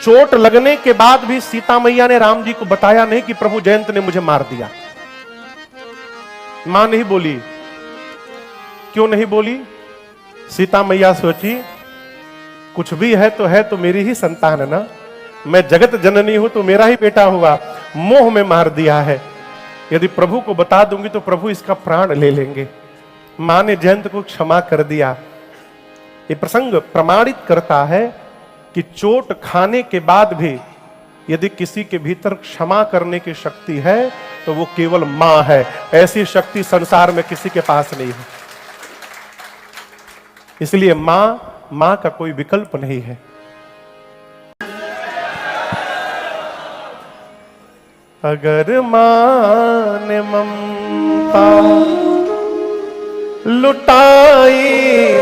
चोट लगने के बाद भी सीता मैया ने राम जी को बताया नहीं कि प्रभु जयंत ने मुझे मार दिया। मां नहीं बोली। क्यों नहीं बोली? सीता मैया सोची कुछ भी है तो मेरी ही संतान है ना, मैं जगत जननी हूं तो मेरा ही बेटा हुआ, मोह में मार दिया है। यदि प्रभु को बता दूंगी तो प्रभु इसका प्राण ले लेंगे। मां ने जयंत को क्षमा कर दिया। ये प्रसंग प्रमाणित करता है कि चोट खाने के बाद भी यदि किसी के भीतर क्षमा करने की शक्ति है तो वो केवल मां है। ऐसी शक्ति संसार में किसी के पास नहीं है। इसलिए मां का कोई विकल्प नहीं है। अगर मां ने ममता लुटाई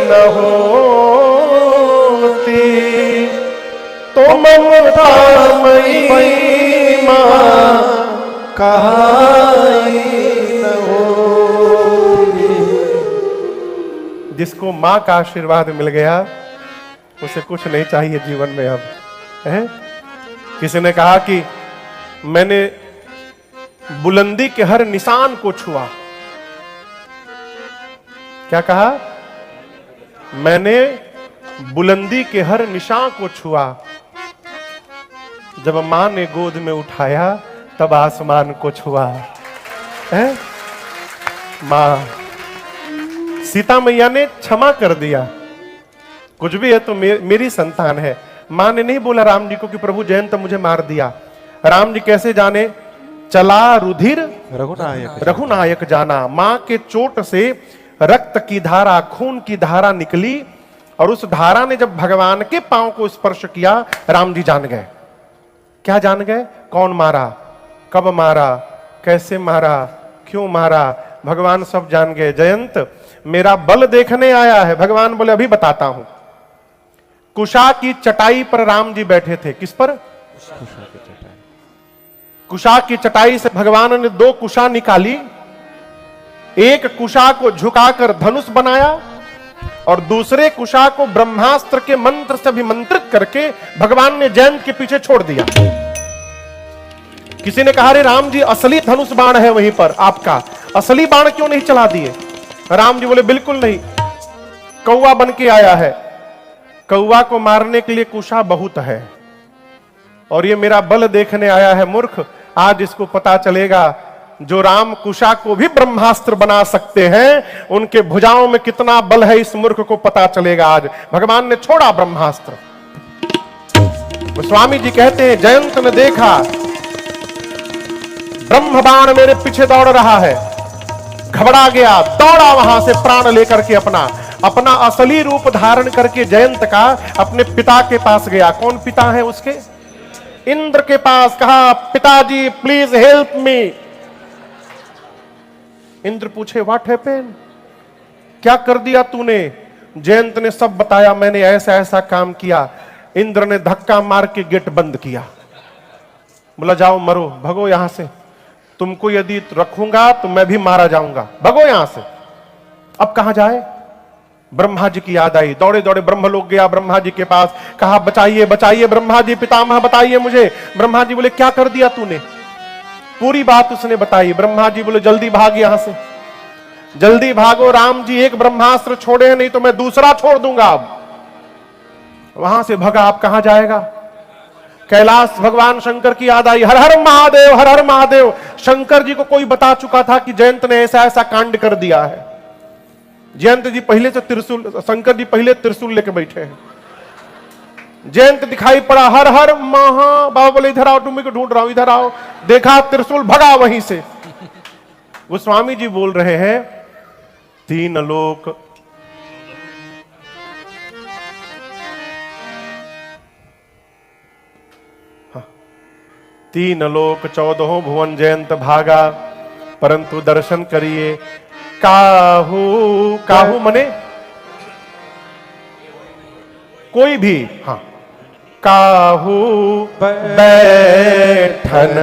न होती तो ममता मई मां कहाई न होती। जिसको मां का आशीर्वाद मिल गया उसे कुछ नहीं चाहिए जीवन में अब है? किसी ने कहा कि मैंने बुलंदी के हर निशान को छुआ। क्या कहा? मैंने बुलंदी के हर निशान को छुआ। जब मां ने गोद में उठाया तब आसमान को छुआ है। मां सीता मैया ने क्षमा कर दिया, कुछ भी है तो मेरी संतान है। मां ने नहीं बोला राम जी को कि प्रभु जयंत मुझे मार दिया। राम जी कैसे जाने? चला रुधिर रघुनायक जाना। मां के चोट से रक्त की धारा, खून की धारा निकली और उस धारा ने जब भगवान के पांव को स्पर्श किया, राम जी जान गए। क्या जान गए? कौन मारा? कब मारा, कैसे मारा, क्यों मारा, भगवान सब जान गए। जयंत मेरा बल देखने आया है। भगवान बोले अभी बताता हूं। कुशा की चटाई पर राम जी बैठे थे। किस पर? कुशा की चटाई से भगवान ने 2 कुशा निकाली। एक कुशा को झुकाकर धनुष बनाया और दूसरे कुशा को ब्रह्मास्त्र के मंत्र से अभिमंत्रित करके भगवान ने जयंत के पीछे छोड़ दिया। किसी ने कहा रे राम जी असली धनुष बाण है वहीं पर, आपका असली बाण क्यों नहीं चला दिए? राम जी बोले बिल्कुल नहीं, कौवा बन के आया है, कौवा को मारने के लिए कुशा बहुत है और ये मेरा बल देखने आया है। मूर्ख, आज इसको पता चलेगा जो राम कुशा को भी ब्रह्मास्त्र बना सकते हैं, उनके भुजाओं में कितना बल है इस मूर्ख को पता चलेगा। आज भगवान ने छोड़ा ब्रह्मास्त्र। स्वामी जी कहते हैं जयंत ने देखा ब्रह्म बाण मेरे पीछे दौड़ रहा है, घबरा गया, दौड़ा वहां से प्राण लेकर के अपना असली रूप धारण करके जयंत का अपने पिता के पास गया। कौन पिता है उसके? इंद्र के पास। कहा पिताजी प्लीज हेल्प मी। इंद्र पूछे व्हाट हैपेंड, क्या कर दिया तूने? जयंत ने सब बताया, मैंने ऐसा ऐसा काम किया। इंद्र ने धक्का मार के गेट बंद किया। बोला जाओ मरो, भगो यहां से, तुमको यदि रखूंगा तो मैं भी मारा जाऊंगा, भगो यहां से। अब कहां जाए? ब्रह्मा जी की याद आई, दौड़े दौड़े ब्रह्मलोक गया। ब्रह्मा जी के पास कहा बचाइए बचाइए ब्रह्मा जी, पितामह बताइए मुझे। ब्रह्मा जी बोले क्या कर दिया तूने? पूरी बात उसने बताई। ब्रह्मा जी बोले जल्दी भाग यहां से, जल्दी भागो, राम जी एक ब्रह्मास्त्र छोड़े नहीं तो मैं दूसरा छोड़ दूंगा। अब वहां से भगा। आप कहां जाएगा? कैलाश। भगवान शंकर की याद आई, हर हर महादेव, हर हर महादेव। शंकर जी को कोई बता चुका था कि जयंत ने ऐसा ऐसा कांड कर दिया है। जयंत जी पहले से त्रिशूल, शंकर जी पहले त्रिशूल लेके बैठे हैं। जयंत दिखाई पड़ा, हर हर महा। बाबा बोले इधर आओ, तुम्हें को ढूंढ रहा हूं, इधर आओ। देखा त्रिशूल, भगा वहीं से। वो स्वामी जी बोल रहे हैं 3 लोक तीन लोक 14 भुवन जयंत भागा, परंतु दर्शन करिए काहू। काहू मने कोई भी। हाँ, काहू बैठन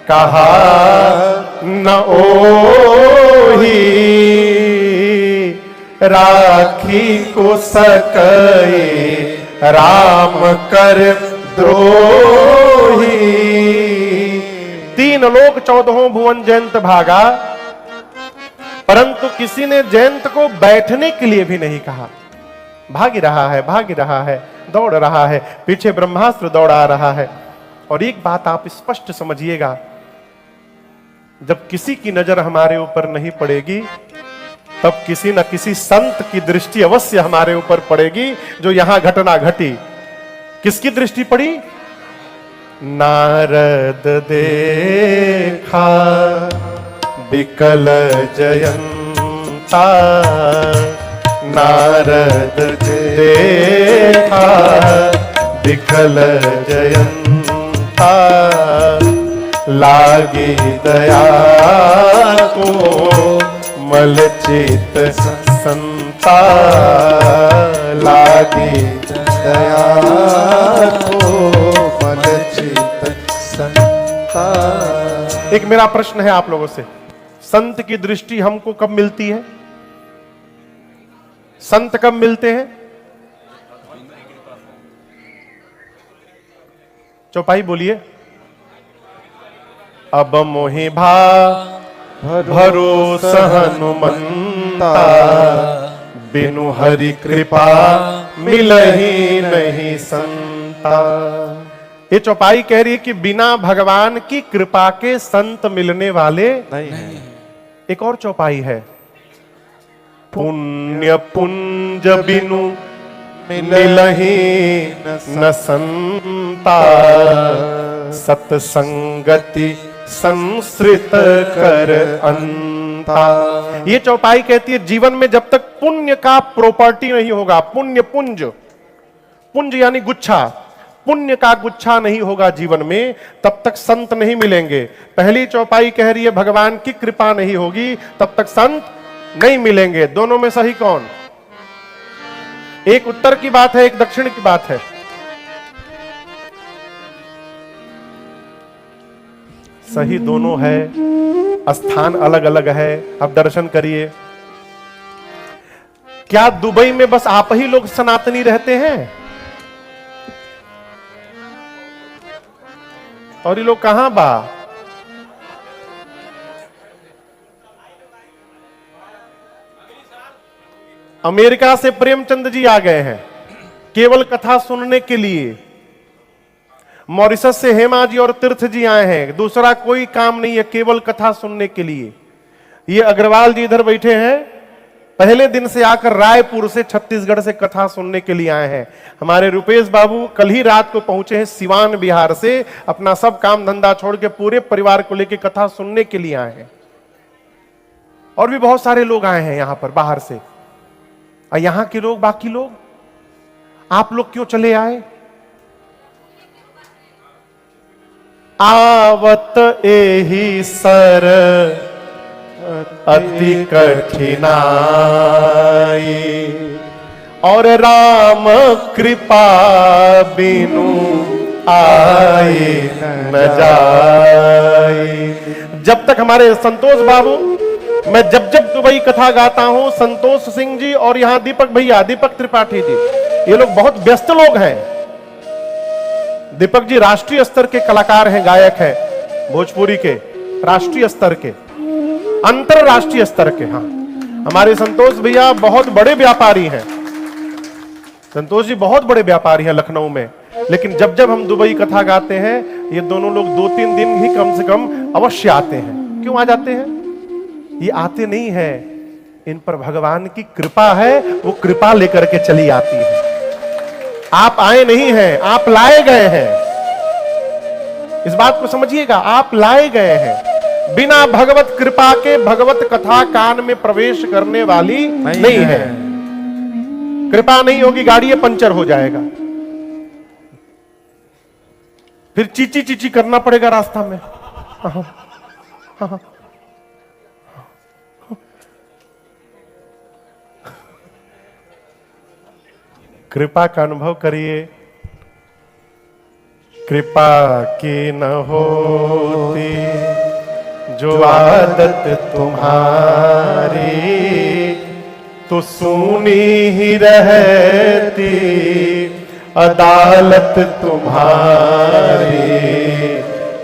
कहा न ओही, राखी को सकई राम कर द्रोही। 3 लोक 14 भुवन जयंत भागा, परंतु किसी ने जयंत को बैठने के लिए भी नहीं कहा। भाग रहा है, भाग रहा है, दौड़ रहा है, पीछे ब्रह्मास्त्र दौड़ा रहा है। और एक बात आप स्पष्ट समझिएगा, जब किसी की नजर हमारे ऊपर नहीं पड़ेगी तब किसी न किसी संत की दृष्टि अवश्य हमारे ऊपर पड़ेगी। जो यहां घटना घटी, किसकी दृष्टि पड़ी? नारद देखा विकल जयंता, नारद देखा विकल जयंता, लागी दया को मलचित संता, लागी दया को मलचित संता। एक मेरा प्रश्न है आप लोगों से, संत की दृष्टि हमको कब मिलती है? संत कब मिलते हैं? चौपाई बोलिए। अब मोहि भा भरोसा हनुमंता, बिनु हरि कृपा मिलहि नहीं संता। ये चौपाई कह रही है कि बिना भगवान की कृपा के संत मिलने वाले नहीं। एक और चौपाई है, पुण्य पुंज बिनु मिलहि न संता, सत्संगति संसृत कर अंता। ये चौपाई कहती है जीवन में जब तक पुण्य का प्रॉपर्टी नहीं होगा, पुण्य पुंज, पुंज यानी गुच्छा, पुण्य का गुच्छा नहीं होगा जीवन में, तब तक संत नहीं मिलेंगे। पहली चौपाई कह रही है भगवान की कृपा नहीं होगी तब तक संत नहीं मिलेंगे। दोनों में सही कौन? एक उत्तर की बात है, एक दक्षिण की बात है। सही दोनों है, स्थान अलग अलग है। अब दर्शन करिए, क्या दुबई में बस आप ही लोग सनातनी रहते हैं? और ये लोग कहां बा? अमेरिका से प्रेमचंद जी आ गए हैं केवल कथा सुनने के लिए। मॉरिशस से हेमा जी और तीर्थ जी आए हैं, दूसरा कोई काम नहीं है, केवल कथा सुनने के लिए। ये अग्रवाल जी इधर बैठे हैं, पहले दिन से आकर रायपुर से छत्तीसगढ़ से कथा सुनने के लिए आए हैं। हमारे रुपेश बाबू कल ही रात को पहुंचे हैं सिवान बिहार से, अपना सब काम धंधा छोड़ के पूरे परिवार को लेकर कथा सुनने के लिए आए हैं। और भी बहुत सारे लोग आए हैं यहां पर बाहर से। और यहां के लोग, बाकी लोग, आप लोग क्यों चले आए? आवत एही सर अति कठिनाई, और राम कृपा बिनु आए न जाए। जब तक हमारे संतोष बाबू, मैं जब जब दुबई कथा गाता हूं, संतोष सिंह जी और यहां दीपक भैया, दीपक त्रिपाठी जी, ये लोग बहुत व्यस्त लोग हैं। दीपक जी राष्ट्रीय स्तर के कलाकार हैं, गायक हैं, भोजपुरी के राष्ट्रीय स्तर के, अंतरराष्ट्रीय स्तर के। हाँ, हमारे संतोष भैया बहुत बड़े व्यापारी हैं। संतोष जी बहुत बड़े व्यापारी हैं लखनऊ में। लेकिन जब जब हम दुबई कथा गाते हैं, ये दोनों लोग 2-3 दिन ही कम से कम अवश्य आते हैं। क्यों आ जाते हैं? ये आते नहीं है, इन पर भगवान की कृपा है, वो कृपा लेकर के चली आती है। आप आए नहीं हैं, आप लाए गए हैं। इस बात को समझिएगा, आप लाए गए हैं। बिना भगवत कृपा के भगवत कथा कान में प्रवेश करने वाली नहीं है। कृपा नहीं होगी, गाड़ी पंचर हो जाएगा, फिर चीची चीची करना पड़ेगा रास्ता में। कृपा का अनुभव करिए। कृपा की न होती जो आदत तुम्हारी, तो सुनी ही रहती अदालत तुम्हारी।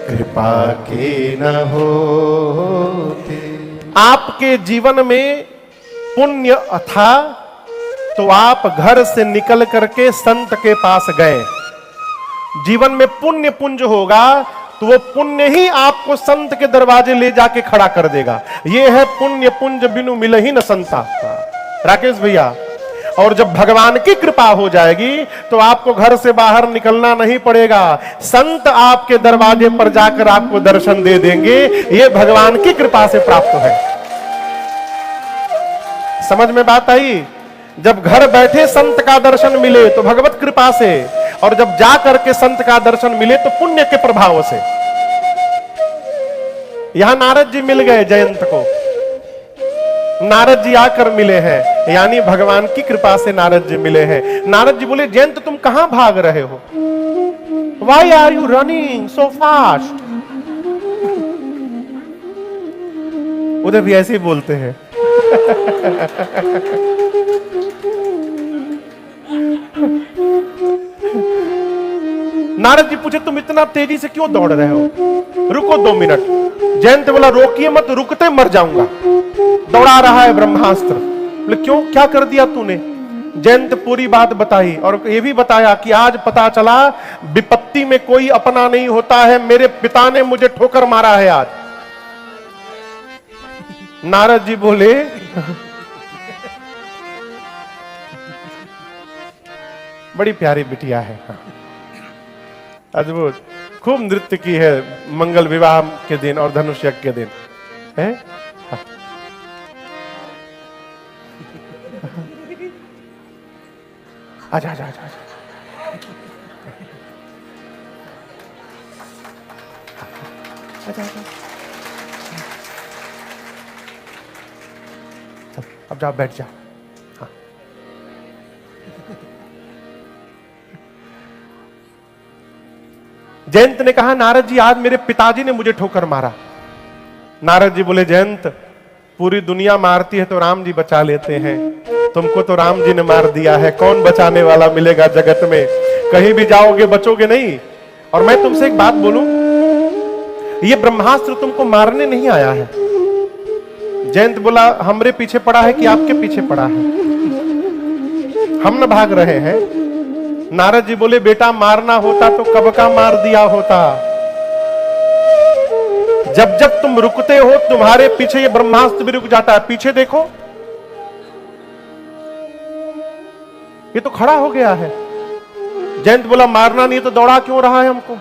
कृपा की न होती। आपके जीवन में पुण्य था तो आप घर से निकल करके संत के पास गए। जीवन में पुण्य पुंज होगा तो वो पुण्य ही आपको संत के दरवाजे ले जाके खड़ा कर देगा। ये है पुण्य पुंज बिनु मिल ही न संता, राकेश भैया। और जब भगवान की कृपा हो जाएगी तो आपको घर से बाहर निकलना नहीं पड़ेगा, संत आपके दरवाजे पर जाकर आपको दर्शन दे देंगे। ये भगवान की कृपा से प्राप्त है। समझ में बात आई? जब घर बैठे संत का दर्शन मिले तो भगवत कृपा से, और जब जा करके संत का दर्शन मिले तो पुण्य के प्रभाव से। यहां नारद जी मिल गए जयंत को, नारद जी आकर मिले हैं, यानी भगवान की कृपा से नारद जी मिले हैं। नारद जी बोले, जयंत तुम कहां भाग रहे हो? Why are you running so fast? उधर भी ऐसे ही बोलते हैं। नारद जी पूछे, तुम इतना तेजी से क्यों दौड़ रहे हो? रुको 2 मिनट। जयंत बोला, रोकिए मत, रुकते मर जाऊंगा। दौड़ा रहा है ब्रह्मास्त्र। बोले, क्यों, क्या कर दिया तूने? जयंत पूरी बात बताई और ये भी बताया कि आज पता चला विपत्ति में कोई अपना नहीं होता है, मेरे पिता ने मुझे ठोकर मारा है आज। नारद जी बोले, बड़ी प्यारी बिटिया है, अद्भुत, खूब नृत्य की है मंगल विवाह के दिन और धनुष यज्ञ के दिन है। आजा आजा आजा। आजा आजा। चल, अब जाओ बैठ जाओ। हाँ। जयंत ने कहा नारद जी आज मेरे पिताजी ने मुझे ठोकर मारा। नारद जी बोले जयंत पूरी दुनिया मारती है तो राम जी बचा लेते हैं, तुमको तो राम जी ने मार दिया है, कौन बचाने वाला मिलेगा जगत में, कहीं भी जाओगे बचोगे नहीं। और मैं तुमसे एक बात बोलूं, ये ब्रह्मास्त्र तुमको मारने नहीं आया है। जयंत बोला हमरे पीछे पड़ा है कि आपके पीछे पड़ा है, हम न भाग रहे हैं। नारद जी बोले बेटा मारना होता तो कब का मार दिया होता। जब जब तुम रुकते हो तुम्हारे पीछे ये ब्रह्मास्त्र भी रुक जाता है। पीछे देखो ये तो खड़ा हो गया है। जयंत बोला मारना नहीं तो दौड़ा क्यों रहा है हमको।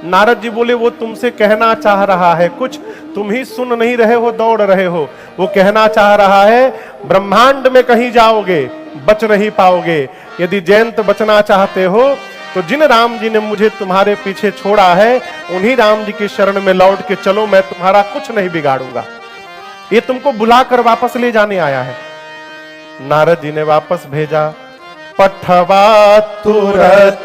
नारद जी बोले वो तुमसे कहना चाह रहा है कुछ, तुम ही सुन नहीं रहे हो, दौड़ रहे हो। वो कहना चाह रहा है ब्रह्मांड में कहीं जाओगे बच नहीं पाओगे। यदि जयंत बचना चाहते हो तो जिन राम जी ने मुझे तुम्हारे पीछे छोड़ा है उन्हीं राम जी की शरण में लौट के चलो, मैं तुम्हारा कुछ नहीं बिगाड़ूंगा। ये तुमको बुलाकर वापस ले जाने आया है। नारद जी ने वापस भेजा। पठवा तुरत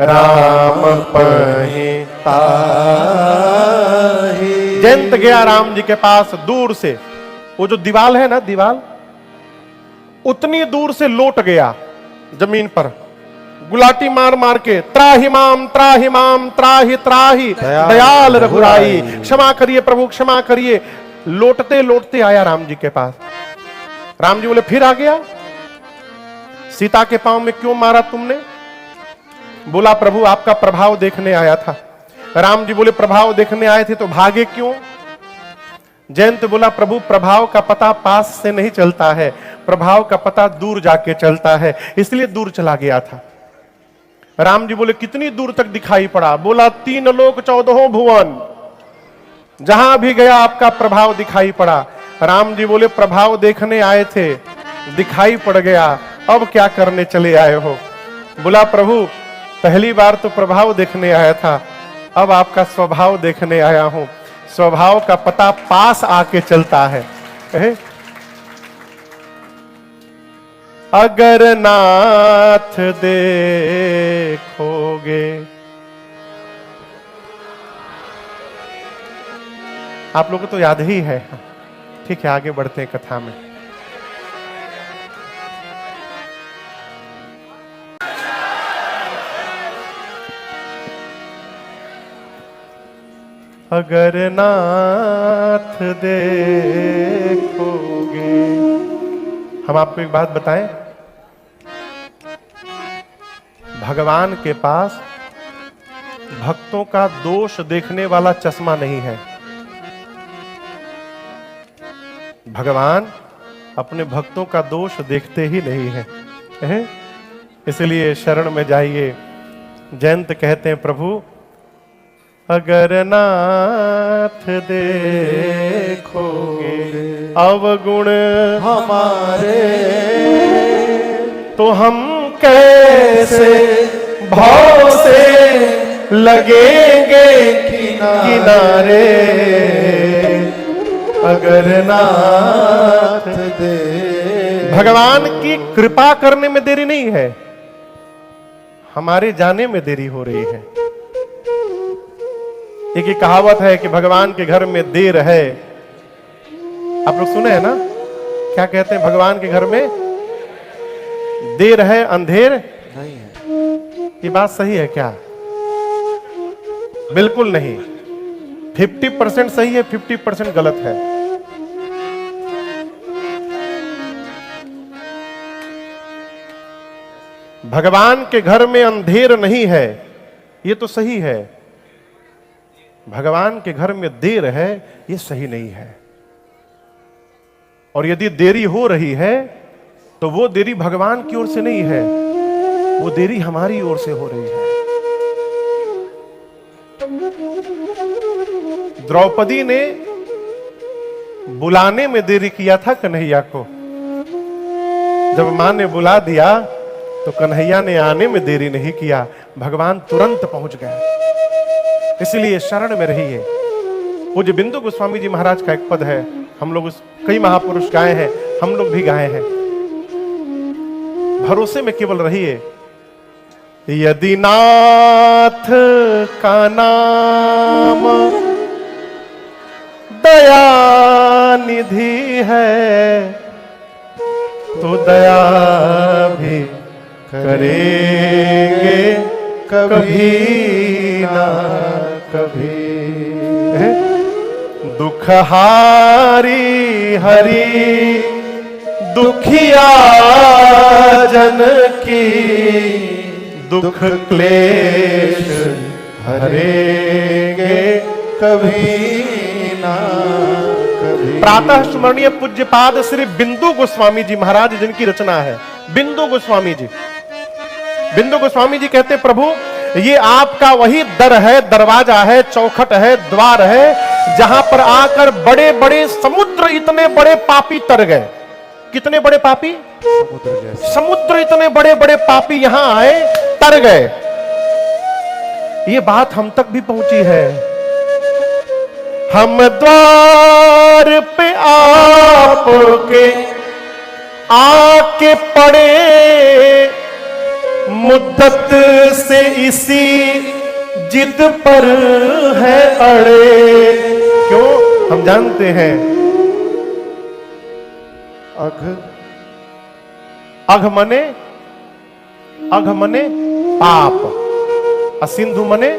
राम पहि ताहि। जयंत गया राम जी के पास। दूर से वो जो दीवाल है ना, दीवाल उतनी दूर से लौट गया जमीन पर, गुलाटी मार मार के त्राहि माम त्राहि त्राहि दयाल रघुराई, क्षमा करिए प्रभु क्षमा करिए। लौटते लौटते आया राम जी के पास। राम जी बोले फिर आ गया, सीता के पांव में क्यों मारा तुमने। बोला प्रभु आपका प्रभाव देखने आया था। राम जी बोले प्रभाव देखने आए थे तो भागे क्यों। जयंत बोला प्रभु प्रभाव का पता पास से नहीं चलता है, प्रभाव का पता दूर जाके चलता है, इसलिए दूर चला गया था। राम जी बोले कितनी दूर तक दिखाई पड़ा। बोला 3 लोक 14 भुवन, जहां भी गया आपका प्रभाव दिखाई पड़ा। राम जी बोले प्रभाव देखने आए थे, दिखाई पड़ गया, अब क्या करने चले आए हो। बोला प्रभु पहली बार तो प्रभाव देखने आया था, अब आपका स्वभाव देखने आया हूं। स्वभाव का पता पास आके चलता है। अगर नाथ देखोगे। आप लोगों को तो याद ही है। ठीक है आगे बढ़ते हैं कथा में। अगर नाथ देखोगे। हम आपको एक बात बताएं, भगवान के पास भक्तों का दोष देखने वाला चश्मा नहीं है। भगवान अपने भक्तों का दोष देखते ही नहीं है, इसलिए शरण में जाइए। जयंत कहते हैं प्रभु अगर नाथ देखोगे अवगुण हमारे तो हम कैसे भाव से लगेंगे किनारे। अगर नाथ दे। भगवान की कृपा करने में देरी नहीं है, हमारे जाने में देरी हो रही है। एक ही कहावत है कि भगवान के घर में देर है। आप लोग सुने हैं ना, क्या कहते हैं भगवान के घर में देर है अंधेर नहीं है। ये बात सही है क्या? बिल्कुल नहीं। 50% सही है, 50% गलत है। भगवान के घर में अंधेर नहीं है, ये तो सही है। भगवान के घर में देर है, ये सही नहीं है। और यदि देरी हो रही है तो वो देरी भगवान की ओर से नहीं है, वो देरी हमारी ओर से हो रही है। द्रौपदी ने बुलाने में देरी किया था कन्हैया को। जब मां ने बुला दिया तो कन्हैया ने आने में देरी नहीं किया, भगवान तुरंत पहुंच गए। इसलिए शरण में रहिए। पूज्य बिंदु गोस्वामी जी महाराज का एक पद है, हम लोग कई महापुरुष गाए हैं, हम लोग भी गाए हैं। भरोसे में केवल रहिए। यदि नाथ का नाम दया निधि है, तो दया भी करेंगे कभी ना कभी। दुखहारी हरि दुखिया जन की, दुख क्लेश हरेंगे कभी ना कभी। प्रातः स्मरणीय पूज्यपाद श्री बिंदु गोस्वामी जी महाराज जिनकी रचना है। बिंदु गोस्वामी जी, बिंदु गोस्वामी जी कहते प्रभु ये आपका वही दर है, दरवाजा है, चौखट है, द्वार है, जहां पर आकर बड़े बड़े समुद्र इतने बड़े पापी तर गए। कितने बड़े पापी? समुद्र इतने बड़े बड़े पापी यहां आए, तर गए। ये बात हम तक भी पहुंची है। हम द्वार पे आपके आके पड़े, मुद्दत से इसी जिद पर है अड़े। क्यों? हम जानते हैं अघ मने पाप, असिंधु मने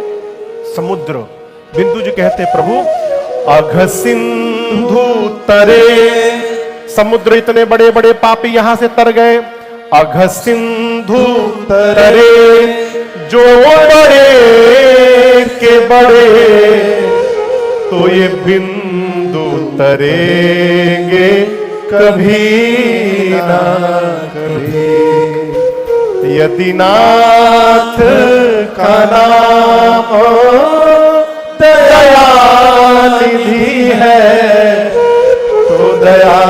समुद्र। बिंदु जी कहते प्रभु अघ सिंधु तरे, समुद्र इतने बड़े बड़े पापी यहां से तर गए। अघ सिंधु तरे जो बड़े के बड़े, तो ये बिंदु तरेंगे कभी ना कभी। यदि नाथ का नाम दया निधि है, तो दया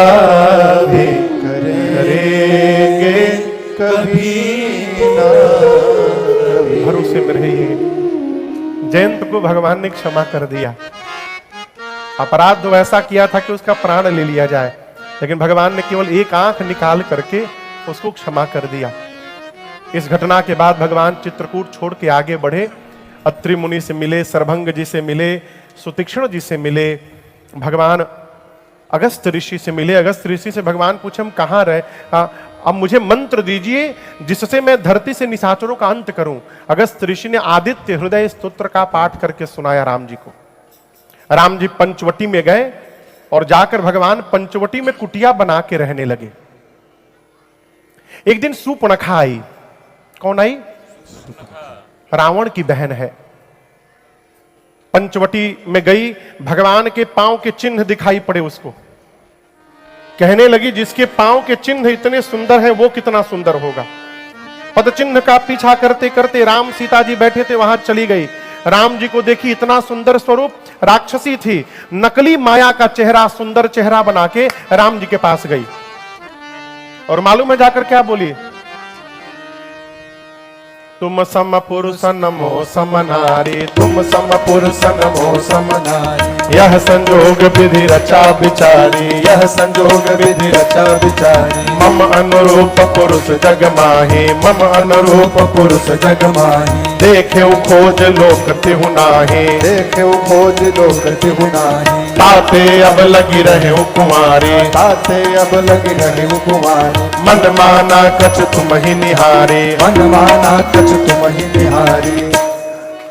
भी करेंगे कभी ना कभी। भरोसे में रहिए। जयंत को भगवान ने क्षमा कर दिया। अपराध तो ऐसा किया था कि उसका प्राण ले लिया जाए, लेकिन भगवान ने केवल एक आंख निकाल करके उसको क्षमा कर दिया। इस घटना के बाद भगवान चित्रकूट छोड़ के आगे बढ़े, अत्रि मुनि से मिले, सरभंग जी से मिले, सुतीक्ष्ण जी से मिले, भगवान अगस्त ऋषि से मिले। अगस्त ऋषि से भगवान पूछे हम कहाँ रहे, अब मुझे मंत्र दीजिए जिससे मैं धरती से निशाचरों का अंत करूं। अगस्त ऋषि ने आदित्य हृदय स्तोत्र का पाठ करके सुनाया राम जी को। राम जी पंचवटी में गए और जाकर भगवान पंचवटी में कुटिया बना के रहने लगे। एक दिन सूर्पणखा आई। कौन आई? रावण की बहन है। पंचवटी में गई, भगवान के पांव के चिन्ह दिखाई पड़े उसको। कहने लगी जिसके पांव के चिन्ह इतने सुंदर हैं वो कितना सुंदर होगा। पद चिन्ह का पीछा करते करते राम सीता जी बैठे थे वहां चली गई। राम जी को देखी, इतना सुंदर स्वरूप, राक्षसी थी, नकली माया का चेहरा, सुंदर चेहरा बना के राम जी के पास गई और मालूम है जाकर क्या बोली? तुम सम पुरुष नमो सम नारी, तुम सम पुरुष नमो सम नारी, यह संजोग विधि रचा बिचारी, यह संजोग विधि रचा बिचारी, मम अनुरूप पुरुष जग माही, मम अनुरूप पुरुष जग माही, देखे खोज लोक तिहु नाही, देखे खोज लोक तिहु नाही, ताते अब लगी रहे कुमारी, ताते अब लगी रहे कुमारी, मन माना कछ तुम ही निहारी, मन माना कछ तुम ही निहारी।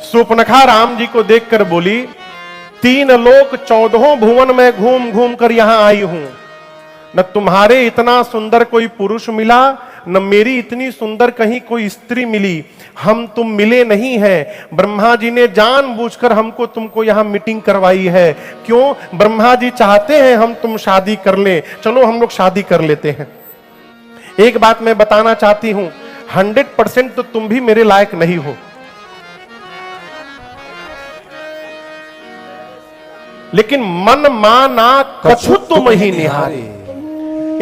सूर्पणखा राम जी को देखकर बोली, 3 लोक 14 भुवन में घूम घूम कर यहां आई हूं, न तुम्हारे इतना सुंदर कोई पुरुष मिला, न मेरी इतनी सुंदर कहीं कोई स्त्री मिली, हम तुम मिले नहीं हैं। ब्रह्मा जी ने जानबूझकर हमको तुमको यहां मीटिंग करवाई है। क्यों? ब्रह्मा जी चाहते हैं हम तुम शादी कर लें। चलो हम लोग शादी कर लेते हैं। एक बात मैं बताना चाहती हूं, 100% तो तुम भी मेरे लायक नहीं हो, लेकिन मन माना कछु तुम ही निहारी।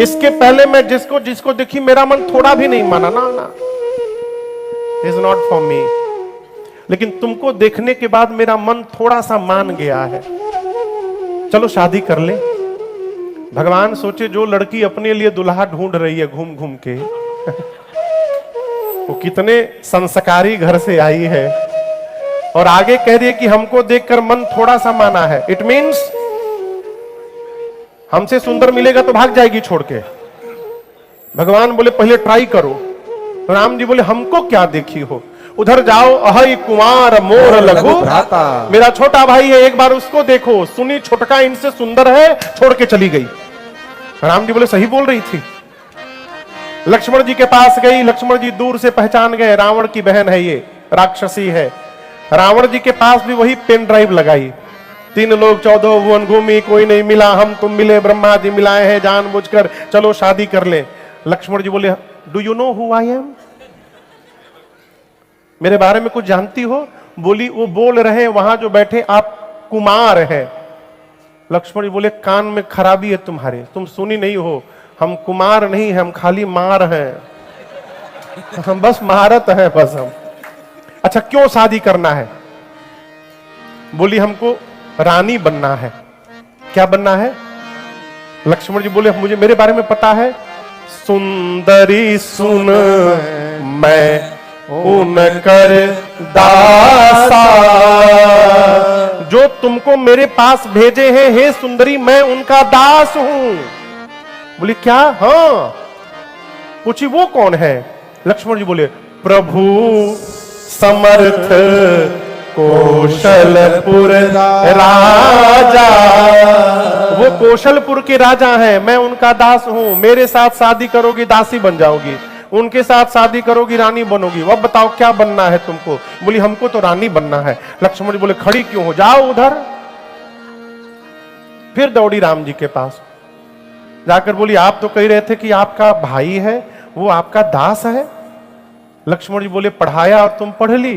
इसके पहले मैं जिसको जिसको देखी मेरा मन थोड़ा भी नहीं माना, ना ना, इज नॉट फॉर मी। लेकिन तुमको देखने के बाद मेरा मन थोड़ा सा मान गया है, चलो शादी कर ले। भगवान सोचे जो लड़की अपने लिए दुल्हा ढूंढ रही है घूम घूम के वो कितने संस्कारी घर से आई है, और आगे कह रही है कि हमको देखकर मन थोड़ा सा माना है। इट मीन्स हमसे सुंदर मिलेगा तो भाग जाएगी छोड़ के। भगवान बोले पहले ट्राई करो। तो राम जी बोले हमको क्या देखी हो, उधर जाओ, अहै कुमार मोर लघु भ्राता, मेरा छोटा भाई है, एक बार उसको देखो। सुनी छोटका इनसे सुंदर है, छोड़ के चली गई। राम जी बोले सही बोल रही थी। लक्ष्मण जी के पास गई, लक्ष्मण जी दूर से पहचान गए रावण की बहन है, ये राक्षसी है। रावण जी के पास भी वही पेन ड्राइव लगाई, 3 लोग 14 भुवन घूमी, कोई नहीं मिला, हम तुम मिले, ब्रह्मा जी मिलाए हैं जानबूझकर, चलो शादी कर ले। लक्ष्मण जी बोले do you know who I am, मेरे बारे में कुछ जानती हो? बोली वो बोल रहे हैं वहां जो बैठे आप कुमार हैं। लक्ष्मण जी बोले कान में खराबी है तुम्हारे, तुम सुनी नहीं हो, हम कुमार नहीं हैं, हम खाली मार हैं, हम बस महारत हैं बस हम। अच्छा क्यों शादी करना है? बोली हमको रानी बनना है। क्या बनना है? लक्ष्मण जी बोले मुझे मेरे बारे में पता है, सुंदरी सुन मैं उनकर दासा, जो तुमको मेरे पास भेजे हैं हे सुंदरी मैं उनका दास हूं। बोली क्या? हाँ। पूछी वो कौन है? लक्ष्मण जी बोले प्रभु समर्थ कौशलपुर राजा, वो कौशलपुर के राजा हैं, मैं उनका दास हूं। मेरे साथ शादी करोगी दासी बन जाओगी, उनके साथ शादी करोगी रानी बनोगी। अब बताओ क्या बनना है तुमको? बोली हमको तो रानी बनना है। लक्ष्मण जी बोले खड़ी क्यों हो, जाओ उधर। फिर दौड़ी राम जी के पास, जाकर बोली आप तो कह रहे थे कि आपका भाई है, वो आपका दास है। लक्ष्मण जी बोले पढ़ाया और तुम पढ़ ली?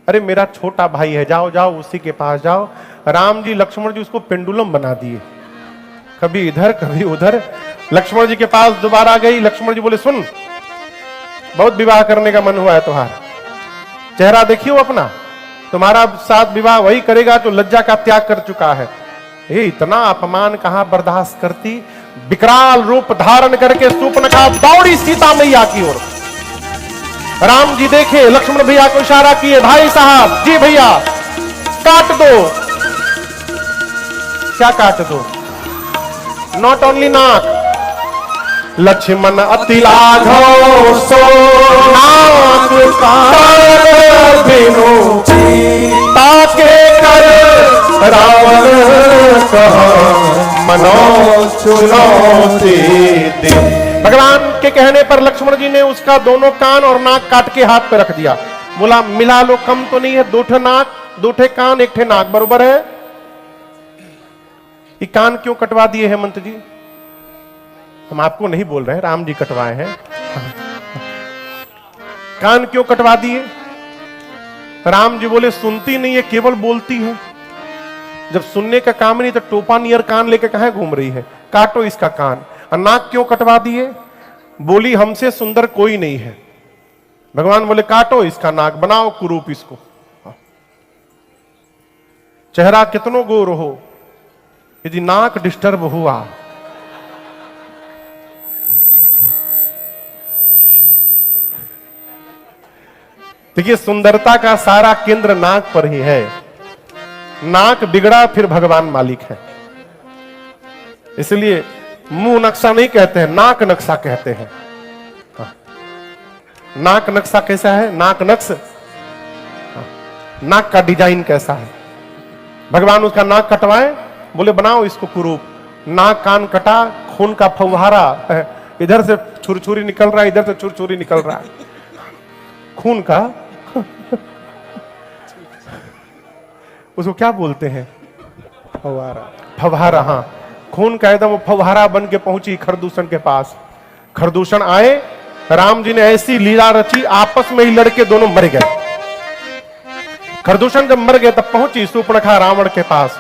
अरे मेरा छोटा भाई है, जाओ जाओ उसी के पास जाओ। राम जी लक्ष्मण जी उसको पेंडुलम बना दिए, कभी इधर कभी उधर। लक्ष्मण जी के पास दोबारा गई। लक्ष्मण जी बोले सुन, बहुत विवाह करने का मन हुआ है तुम्हारा, चेहरा देखियो अपना, तुम्हारा साथ विवाह वही करेगा जो लज्जा का त्याग कर चुका है। ये इतना अपमान कहां बर्दाश्त करती। विकराल रूप धारण करके शूर्पणखा दौड़ी सीता मैया की ओर। राम जी देखे, लक्ष्मण भैया को इशारा किए, भाई साहब जी भैया काट दो। क्या काट दो? नॉट ओनली नाक, लक्ष्मण अति लाघव सो नाक काट बिनु ताके कर रावण कहा मनो चुनौती दे। भगवान के कहने पर लक्ष्मण जी ने उसका दोनों कान और नाक काट के हाथ पे रख दिया। बोला मिला लो, कम तो नहीं है, 2 ठे नाक 2 ठे कान 1 ठे नाक बरोबर है। ये कान क्यों कटवा दिए हेमंत जी? हम आपको नहीं बोल रहे हैं, राम जी कटवाए हैं। कान क्यों कटवा दिए? राम जी बोले सुनती नहीं है, केवल बोलती है। जब सुनने का काम नहीं तो टोपा नियर कान लेके कहां घूम रही है? काटो इसका कान। और नाक क्यों कटवा दिए? बोली हमसे सुंदर कोई नहीं है। भगवान बोले काटो इसका नाक, बनाओ कुरूप इसको। चेहरा कितनो गोर हो, यदि नाक डिस्टर्ब हुआ देखिए सुंदरता का सारा केंद्र नाक पर ही है। नाक बिगड़ा फिर भगवान मालिक है। इसलिए मुंह नक्शा नहीं कहते हैं, नाक नक्शा कहते हैं। नाक नक्शा कैसा है? नाक नक्श, नाक का डिजाइन कैसा है? भगवान उसका नाक कटवाए, बोले बनाओ इसको कुरूप। नाक कान कटा, खून का फव्वारा, इधर से छुरछुरी निकल रहा है, इधर से छुरछुरी निकल रहा है खून का। उसको क्या बोलते हैं? फव्वारा। फव्वारा, हाँ, खून का एकदम फव्वारा बन के पहुंची खरदूषण के पास। खरदूषण आए, राम जी ने ऐसी लीला रची, आपस में ही लड़के दोनों मर गए। खरदूषण जब मर गए तब पहुंची शूर्पणखा रावण के पास,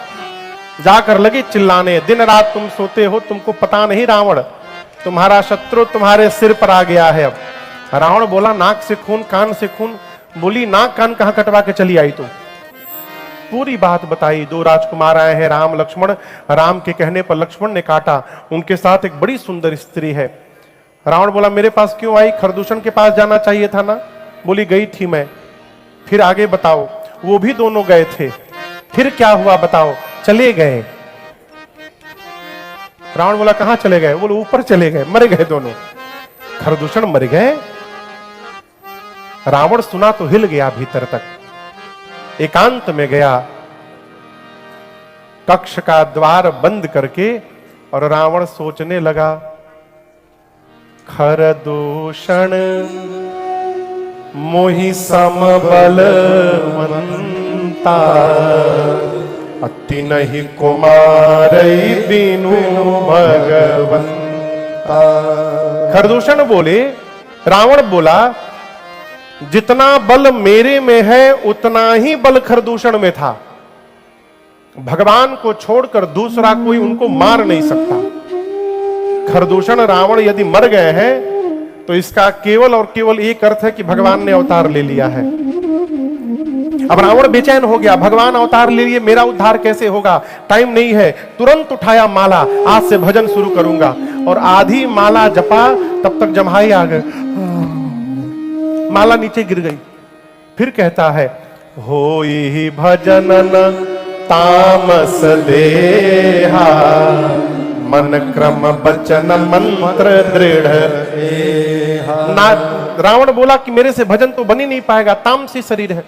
जाकर लगी चिल्लाने, दिन रात तुम सोते हो, तुमको पता नहीं रावण, तुम्हारा शत्रु तुम्हारे सिर पर आ गया है। अब रावण बोला नाक से खून, कान से खून, बोली नाक कान कहां कटवा के चली आई? तो पूरी बात बताई। 2 राजकुमार आए हैं, राम लक्ष्मण। राम के कहने पर लक्ष्मण ने काटा। उनके साथ एक बड़ी सुंदर स्त्री है। रावण बोला मेरे पास क्यों आई? खरदूषण के पास जाना चाहिए था ना। बोली गई थी मैं। फिर आगे बताओ। वो भी दोनों गए थे। फिर क्या हुआ बताओ? चले गए। रावण बोला कहां चले गए? बोले ऊपर चले गए, मर गए दोनों। खरदूषण मर गए। रावण सुना तो हिल गया भीतर तक, एकांत में गया, कक्ष का द्वार बंद करके, और रावण सोचने लगा खरदूषण मोहि समबलवंता अति नहीं कुमारई बिनु भगवंता। खरदूषण बोले, रावण बोला जितना बल मेरे में है उतना ही बल खरदूषण में था। भगवान को छोड़कर दूसरा कोई उनको मार नहीं सकता। खरदूषण रावण यदि मर गए हैं तो इसका केवल और केवल एक अर्थ है कि भगवान ने अवतार ले लिया है। अब रावण बेचैन हो गया, भगवान अवतार ले लिए, मेरा उद्धार कैसे होगा? टाइम नहीं है। तुरंत उठाया माला, आज से भजन शुरू करूंगा। और आधी माला जपा, तब तक जम्हाई आ गए, माला नीचे गिर गई। फिर कहता है होई भजनन तामस देहा मन क्रम बचन मंत्र दृढ़। रावण बोला कि मेरे से भजन तो बन ही नहीं पाएगा, तामसी शरीर है,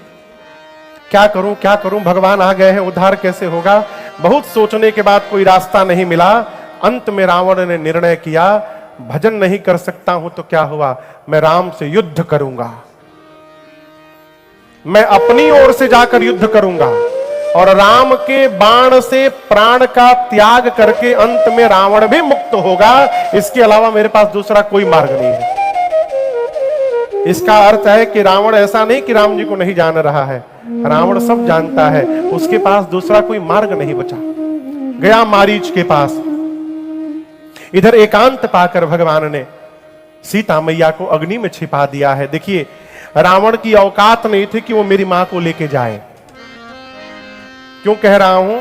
क्या करूं क्या करूं? भगवान आ गए हैं, उद्धार कैसे होगा? बहुत सोचने के बाद कोई रास्ता नहीं मिला। अंत में रावण ने निर्णय किया भजन नहीं कर सकता हूं तो क्या हुआ, मैं राम से युद्ध करूंगा। मैं अपनी ओर से जाकर युद्ध करूंगा और राम के बाण से प्राण का त्याग करके अंत में रावण भी मुक्त होगा। इसके अलावा मेरे पास दूसरा कोई मार्ग नहीं है। इसका अर्थ है कि रावण ऐसा नहीं कि राम जी को नहीं जान रहा है, रावण सब जानता है, उसके पास दूसरा कोई मार्ग नहीं बचा। गया मारीच के पास। इधर एकांत पाकर भगवान ने सीता मैया को अग्नि में छिपा दिया है। देखिए रावण की औकात नहीं थी कि वो मेरी मां को लेके जाए। क्यों कह रहा हूं?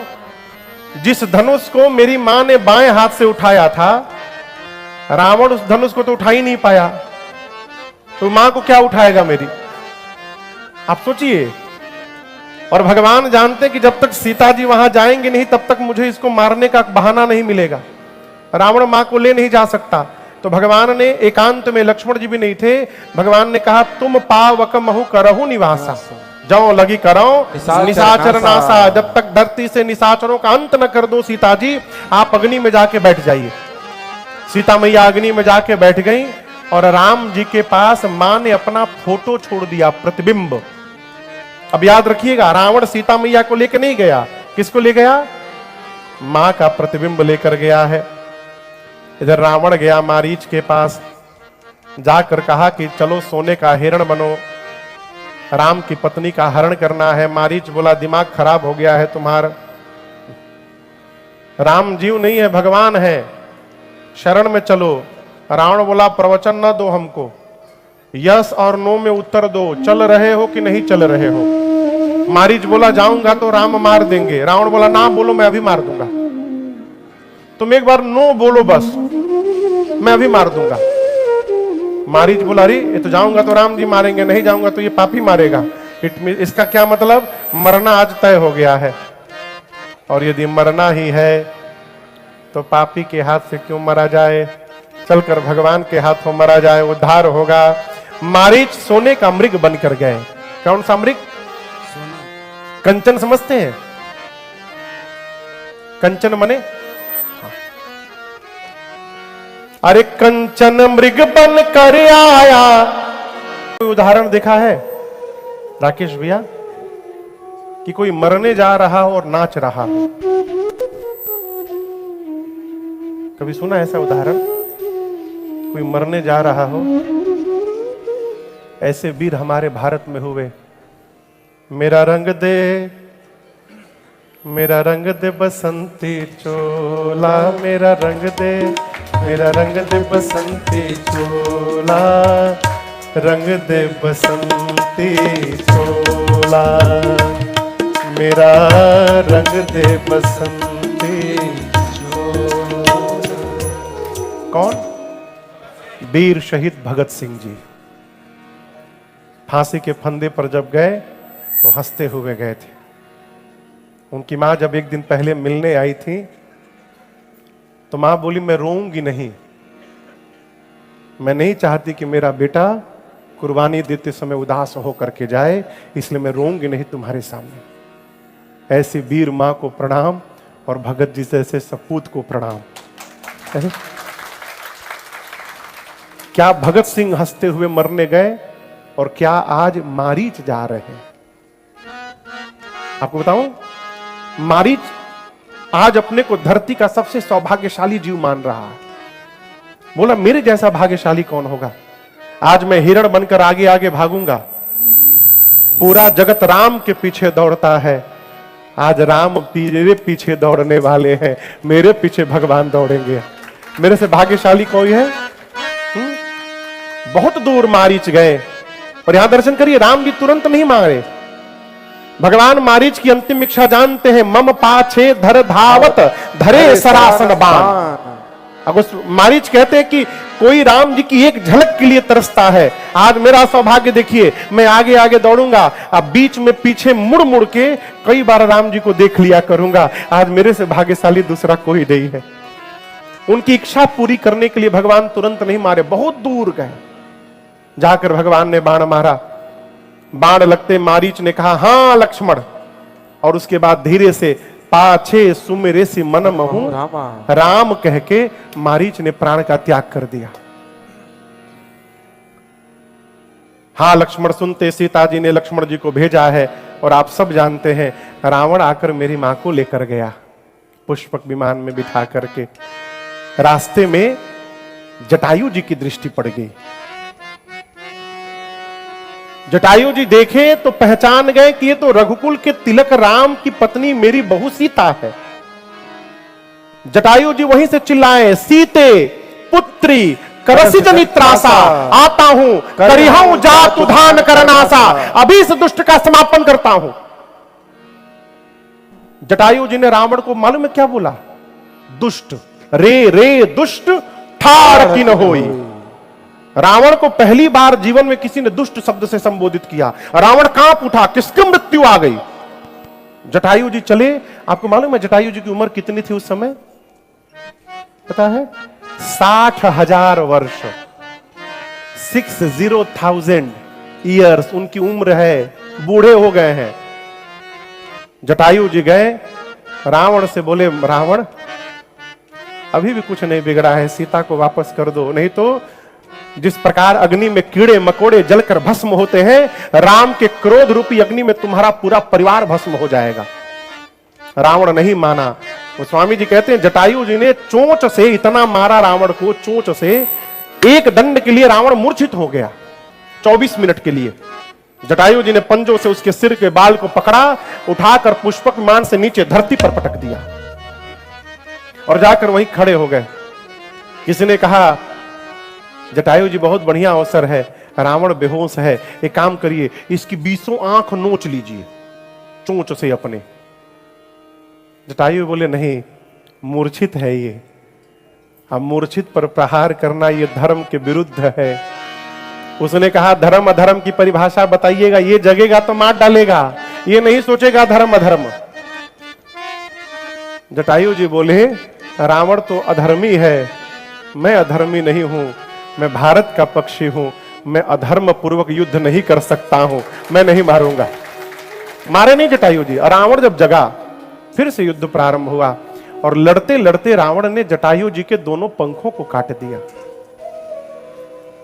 जिस धनुष को मेरी मां ने बाएं हाथ से उठाया था, रावण उस धनुष को तो उठा ही नहीं पाया, तो मां को क्या उठाएगा मेरी? आप सोचिए। और भगवान जानते कि जब तक सीता जी वहां जाएंगे नहीं तब तक मुझे इसको मारने का बहाना नहीं मिलेगा। रावण मां को ले नहीं जा सकता। तो भगवान ने एकांत में, लक्ष्मण जी भी नहीं थे, भगवान ने कहा तुम पावक महु करहु निवासा, जाओ लगी करो निशाचर नासा। जब तक धरती से निशाचरों का अंत न कर दो सीता जी, आप अग्नि में जाके बैठ जाइए। सीता मैया अग्नि में जाके बैठ गई और राम जी के पास मां ने अपना फोटो छोड़ दिया, प्रतिबिंब। अब याद रखिएगा, रावण सीता मैया को लेकर नहीं गया, किसको ले गया? मां का प्रतिबिंब लेकर गया है। इधर रावण गया मारीच के पास, जाकर कहा कि चलो सोने का हिरण बनो, राम की पत्नी का हरण करना है। मारीच बोला दिमाग खराब हो गया है तुम्हारा, राम जीव नहीं है, भगवान है, शरण में चलो। रावण बोला प्रवचन न दो हमको, यस और नो में उत्तर दो, चल रहे हो कि नहीं चल रहे हो? मारीच बोला जाऊंगा तो राम मार देंगे। रावण बोला ना बोलो, मैं अभी मार दूंगा। तुम एक बार नो बोलो बस, मैं अभी मार दूंगा। मारीच बोला अरे ये तो जाऊंगा तो राम जी मारेंगे, नहीं जाऊंगा तो ये पापी मारेगा। इसका क्या मतलब? मरना आज तय हो गया है, और यदि मरना ही है तो पापी के हाथ से क्यों मरा जाए, चलकर भगवान के हाथों मरा जाए, उद्धार होगा। मारीच सोने का मृग बनकर गए। कौन सा मृग? कंचन समझते हैं? कंचन मने अरे कंचन मृग बन कर आया। कोई उदाहरण देखा है राकेश भैया कि कोई मरने जा रहा हो और नाच रहा हो? कभी सुना ऐसा उदाहरण? कोई मरने जा रहा हो? ऐसे वीर हमारे भारत में हुए। मेरा रंग दे बसंती चोला, मेरा रंग दे बसंती चोला, रंग दे बसंती चोला, मेरा रंग दे बसंती चोला। कौन? वीर शहीद भगत सिंह जी फांसी के फंदे पर जब गए तो हंसते हुए गए थे। उनकी मां जब एक दिन पहले मिलने आई थी तो मां बोली, मैं रोऊंगी नहीं, मैं नहीं चाहती कि मेरा बेटा कुर्बानी देते समय उदास होकर के जाए, इसलिए मैं रोऊंगी नहीं तुम्हारे सामने। ऐसी वीर मां को प्रणाम और भगत जी जैसे सपूत को प्रणाम। क्या भगत सिंह हंसते हुए मरने गए और क्या आज मारीच जा रहे हैं? आपको बताऊं, मारीच आज अपने को धरती का सबसे सौभाग्यशाली जीव मान रहा है। बोला, मेरे जैसा भाग्यशाली कौन होगा? आज मैं हिरण बनकर आगे आगे भागूंगा। पूरा जगत राम के पीछे दौड़ता है, आज राम मेरे पीछे दौड़ने वाले हैं, मेरे पीछे भगवान दौड़ेंगे। मेरे से भाग्यशाली कोई है? बहुत दूर मारीच गए और यहां दर्शन करिए, राम जी तुरंत नहीं मारे। भगवान मारीच की अंतिम इच्छा जानते हैं, मम पाछे धर धावत धरे सरासन बाण। अब उस मारीच कहते हैं कि कोई राम जी की एक झलक के लिए तरसता है। आज मेरा सौभाग्य देखिए, मैं आगे आगे दौड़ूंगा, अब बीच में पीछे मुड़ मुड़ के कई बार राम जी को देख लिया करूंगा। आज मेरे से भाग्यशाली दूसरा कोई नहीं है। उनकी इच्छा पूरी करने के लिए भगवान तुरंत नहीं मारे, बहुत दूर गए। जाकर भगवान ने बाण मारा। बाण लगते मारीच ने कहा, हां लक्ष्मण, और उसके बाद धीरे से पाछे सुमेरे सी मन महू राम कह के मारीच ने प्राण का त्याग कर दिया। हां लक्ष्मण सुनते सीता जी ने लक्ष्मण जी को भेजा है, और आप सब जानते हैं रावण आकर मेरी मां को लेकर गया पुष्पक विमान में बिठा करके। रास्ते में जटायु जी की दृष्टि पड़ गई। जटायु जी देखे तो पहचान गए कि ये तो रघुकुल के तिलक राम की पत्नी मेरी बहू सीता है। जटायु जी वहीं से चिल्लाए, सीते पुत्री करसी जनि त्रासा, आता हूं करिहूं जात उधान करनासा, अभी इस दुष्ट का समापन करता हूं। जटायु जी ने रावण को मालूम है क्या बोला? दुष्ट, रे रे दुष्ट ठाड़ की न होई। रावण को पहली बार जीवन में किसी ने दुष्ट शब्द से संबोधित किया। रावण कांप उठा, किसकी मृत्यु आ गई। जटायु जी चले। आपको मालूम है जटायु जी की उम्र कितनी थी उस समय? पता है? 60,000 वर्ष, 60,000 ईयर्स उनकी उम्र है। बूढ़े हो गए हैं। जटायु जी गए, रावण से बोले, रावण अभी भी कुछ नहीं बिगड़ा है, सीता को वापस कर दो, नहीं तो जिस प्रकार अग्नि में कीड़े मकोड़े जलकर भस्म होते हैं, राम के क्रोध रूपी अग्नि में तुम्हारा पूरा परिवार भस्म हो जाएगा। रावण नहीं माना। वो स्वामी जी कहते हैं जटायु जी ने चोंच से इतना मारा रावण को, चोंच से एक दंड के लिए रावण मूर्छित हो गया 24 मिनट के लिए। जटायु जी ने पंजों से उसके सिर के बाल को पकड़ा, उठाकर पुष्पक विमान से नीचे धरती पर पटक दिया और जाकर वहीं खड़े हो गए। किसी ने कहा, जटायु जी बहुत बढ़िया अवसर है, रावण बेहोश है, एक काम करिए, इसकी 20 आंख नोच लीजिए चोंच से अपने। जटायु बोले, नहीं, मूर्छित है ये, अब मूर्छित पर प्रहार करना ये धर्म के विरुद्ध है। उसने कहा, धर्म अधर्म की परिभाषा बताइएगा, ये जगेगा तो मार डालेगा, ये नहीं सोचेगा धर्म अधर्म। जटायु जी बोले, रावण तो अधर्मी है, मैं अधर्मी नहीं हूं, मैं भारत का पक्षी हूं, मैं अधर्म पूर्वक युद्ध नहीं कर सकता हूं, मैं नहीं मारूंगा। मारे नहीं जटायु जी। और रावण जब जगा, फिर से युद्ध प्रारंभ हुआ और लड़ते लड़ते रावण ने जटायु जी के दोनों पंखों को काट दिया।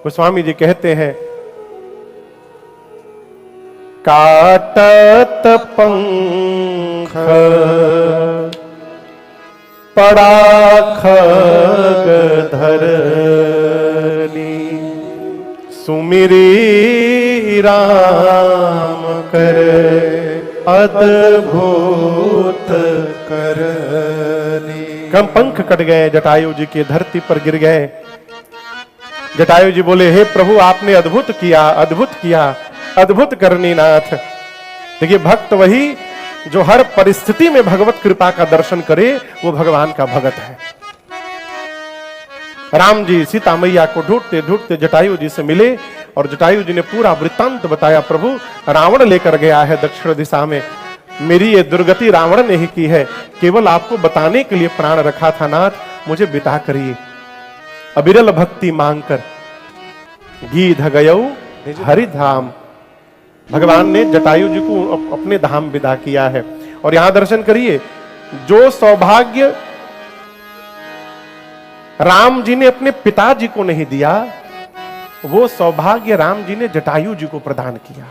गोस्वामी जी कहते हैं, काटत पंख पड़ा खग धरनी, सुमिरी राम कर अद्भुत करनी। कम पंख कट गए जटायु जी के, धरती पर गिर गए। जटायु जी बोले, हे प्रभु आपने अद्भुत किया, अद्भुत किया, अद्भुत करनी नाथ। देखिए भक्त वही जो हर परिस्थिति में भगवत कृपा का दर्शन करे, वो भगवान का भगत है। राम जी सीता मैया को ढूंढते ढूंढते जटायु जी से मिले और जटायु जी ने पूरा वृत्तांत बताया। प्रभु रावण लेकर गया है दक्षिण दिशा में, मेरी ये दुर्गति रावण ने ही की है, केवल आपको बताने के लिए प्राण रखा था नाथ, मुझे बिता करिए। अविरल भक्ति मांगकर गीध गयऊ हरिधाम, भगवान ने जटायु जी को अपने धाम विदा किया है। और यहां दर्शन करिए, जो सौभाग्य राम जी ने अपने पिताजी को नहीं दिया, वो सौभाग्य राम जी ने जटायु जी को प्रदान किया।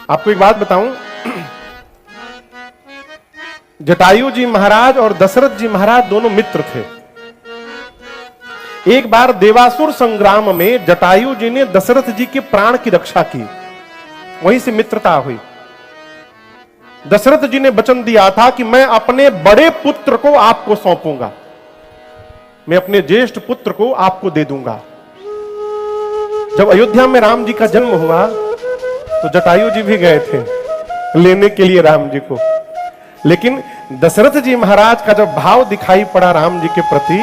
आपको एक बात बताऊं, जटायु जी महाराज और दशरथ जी महाराज दोनों मित्र थे। एक बार देवासुर संग्राम में जटायु जी ने दशरथ जी के प्राण की रक्षा की, वहीं से मित्रता हुई। दशरथ जी ने वचन दिया था कि मैं अपने बड़े पुत्र को आपको सौंपूंगा, मैं अपने ज्येष्ठ पुत्र को आपको दे दूंगा। जब अयोध्या में राम जी का जन्म हुआ तो जटायु जी भी गए थे लेने के लिए राम जी को, लेकिन दशरथ जी महाराज का जब भाव दिखाई पड़ा राम जी के प्रति,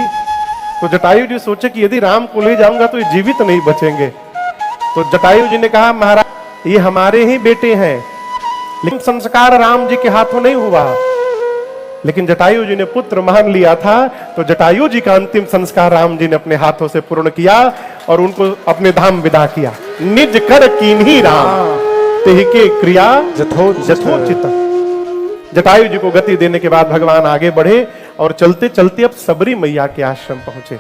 तो जटायु जी सोचे कि यदि राम को ले जाऊंगा तो ये जीवित नहीं बचेंगे। तो जटायु जी ने कहा, महाराज ये हमारे ही बेटे हैं, लेकिन संस्कार राम जी के हाथों नहीं हुआ। लेकिन जटायु जी ने पुत्र मान लिया था, तो जटायु जी का अंतिम संस्कार राम जी ने अपने हाथों से पूर्ण किया और उनको अपने धाम विदा किया। निज कर कीन्ही राम तेहि के क्रिया जथोचित। जटायु जी को गति देने के बाद भगवान आगे बढ़े और चलते चलते अब सबरी मैया के आश्रम पहुंचे।